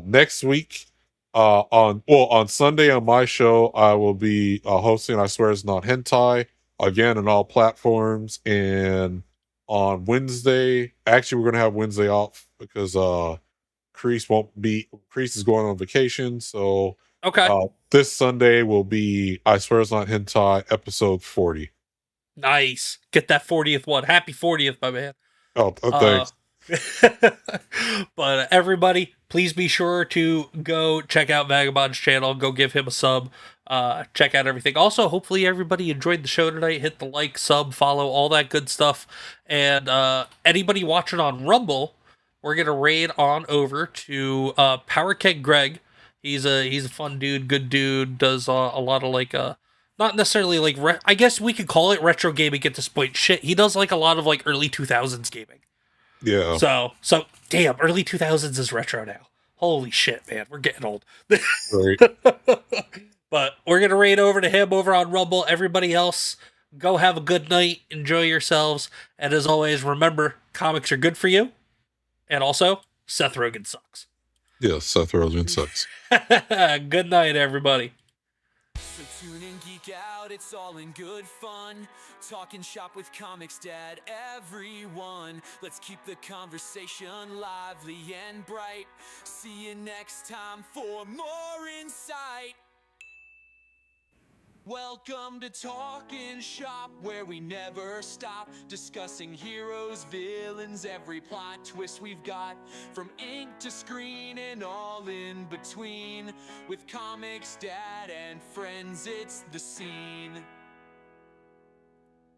D: next week, on Sunday on my show, I will be hosting I Swear It's Not Hentai again on all platforms. And on Wednesday, actually we're gonna have Wednesday off because Crease is going on vacation. So
B: Okay.
D: this Sunday will be I Swear It's Not Hentai episode 40.
B: Nice. Get that 40th one. Happy 40th, my man.
D: Thanks.
B: But everybody, please be sure to go check out Vagabond's channel. Go give him a sub. Check out everything. Also, hopefully everybody enjoyed the show tonight. Hit the like, sub, follow, all that good stuff. And anybody watching on Rumble, we're gonna raid on over to Power Keg Greg. He's a fun dude, good dude. Does a lot of like not necessarily like I guess we could call it retro gaming at this point. Shit, he does like a lot of like early 2000s gaming.
D: Yeah.
B: So damn, early 2000s is retro now. Holy shit, man, we're getting old.
D: Right.
B: But we're gonna raid over to him over on Rumble. Everybody else, go have a good night, enjoy yourselves, and as always, remember, comics are good for you. And also, Seth Rogen sucks.
D: Yeah, Seth Rogen sucks.
B: Good night, everybody.
A: So tune in, geek out, it's all in good fun. Talking shop with ComixDad, everyone. Let's keep the conversation lively and bright. See you next time for more insight. Welcome to Talkin' Shop, where we never stop discussing heroes, villains, every plot twist we've got, from ink to screen and all in between. With ComixDad and friends, it's the scene.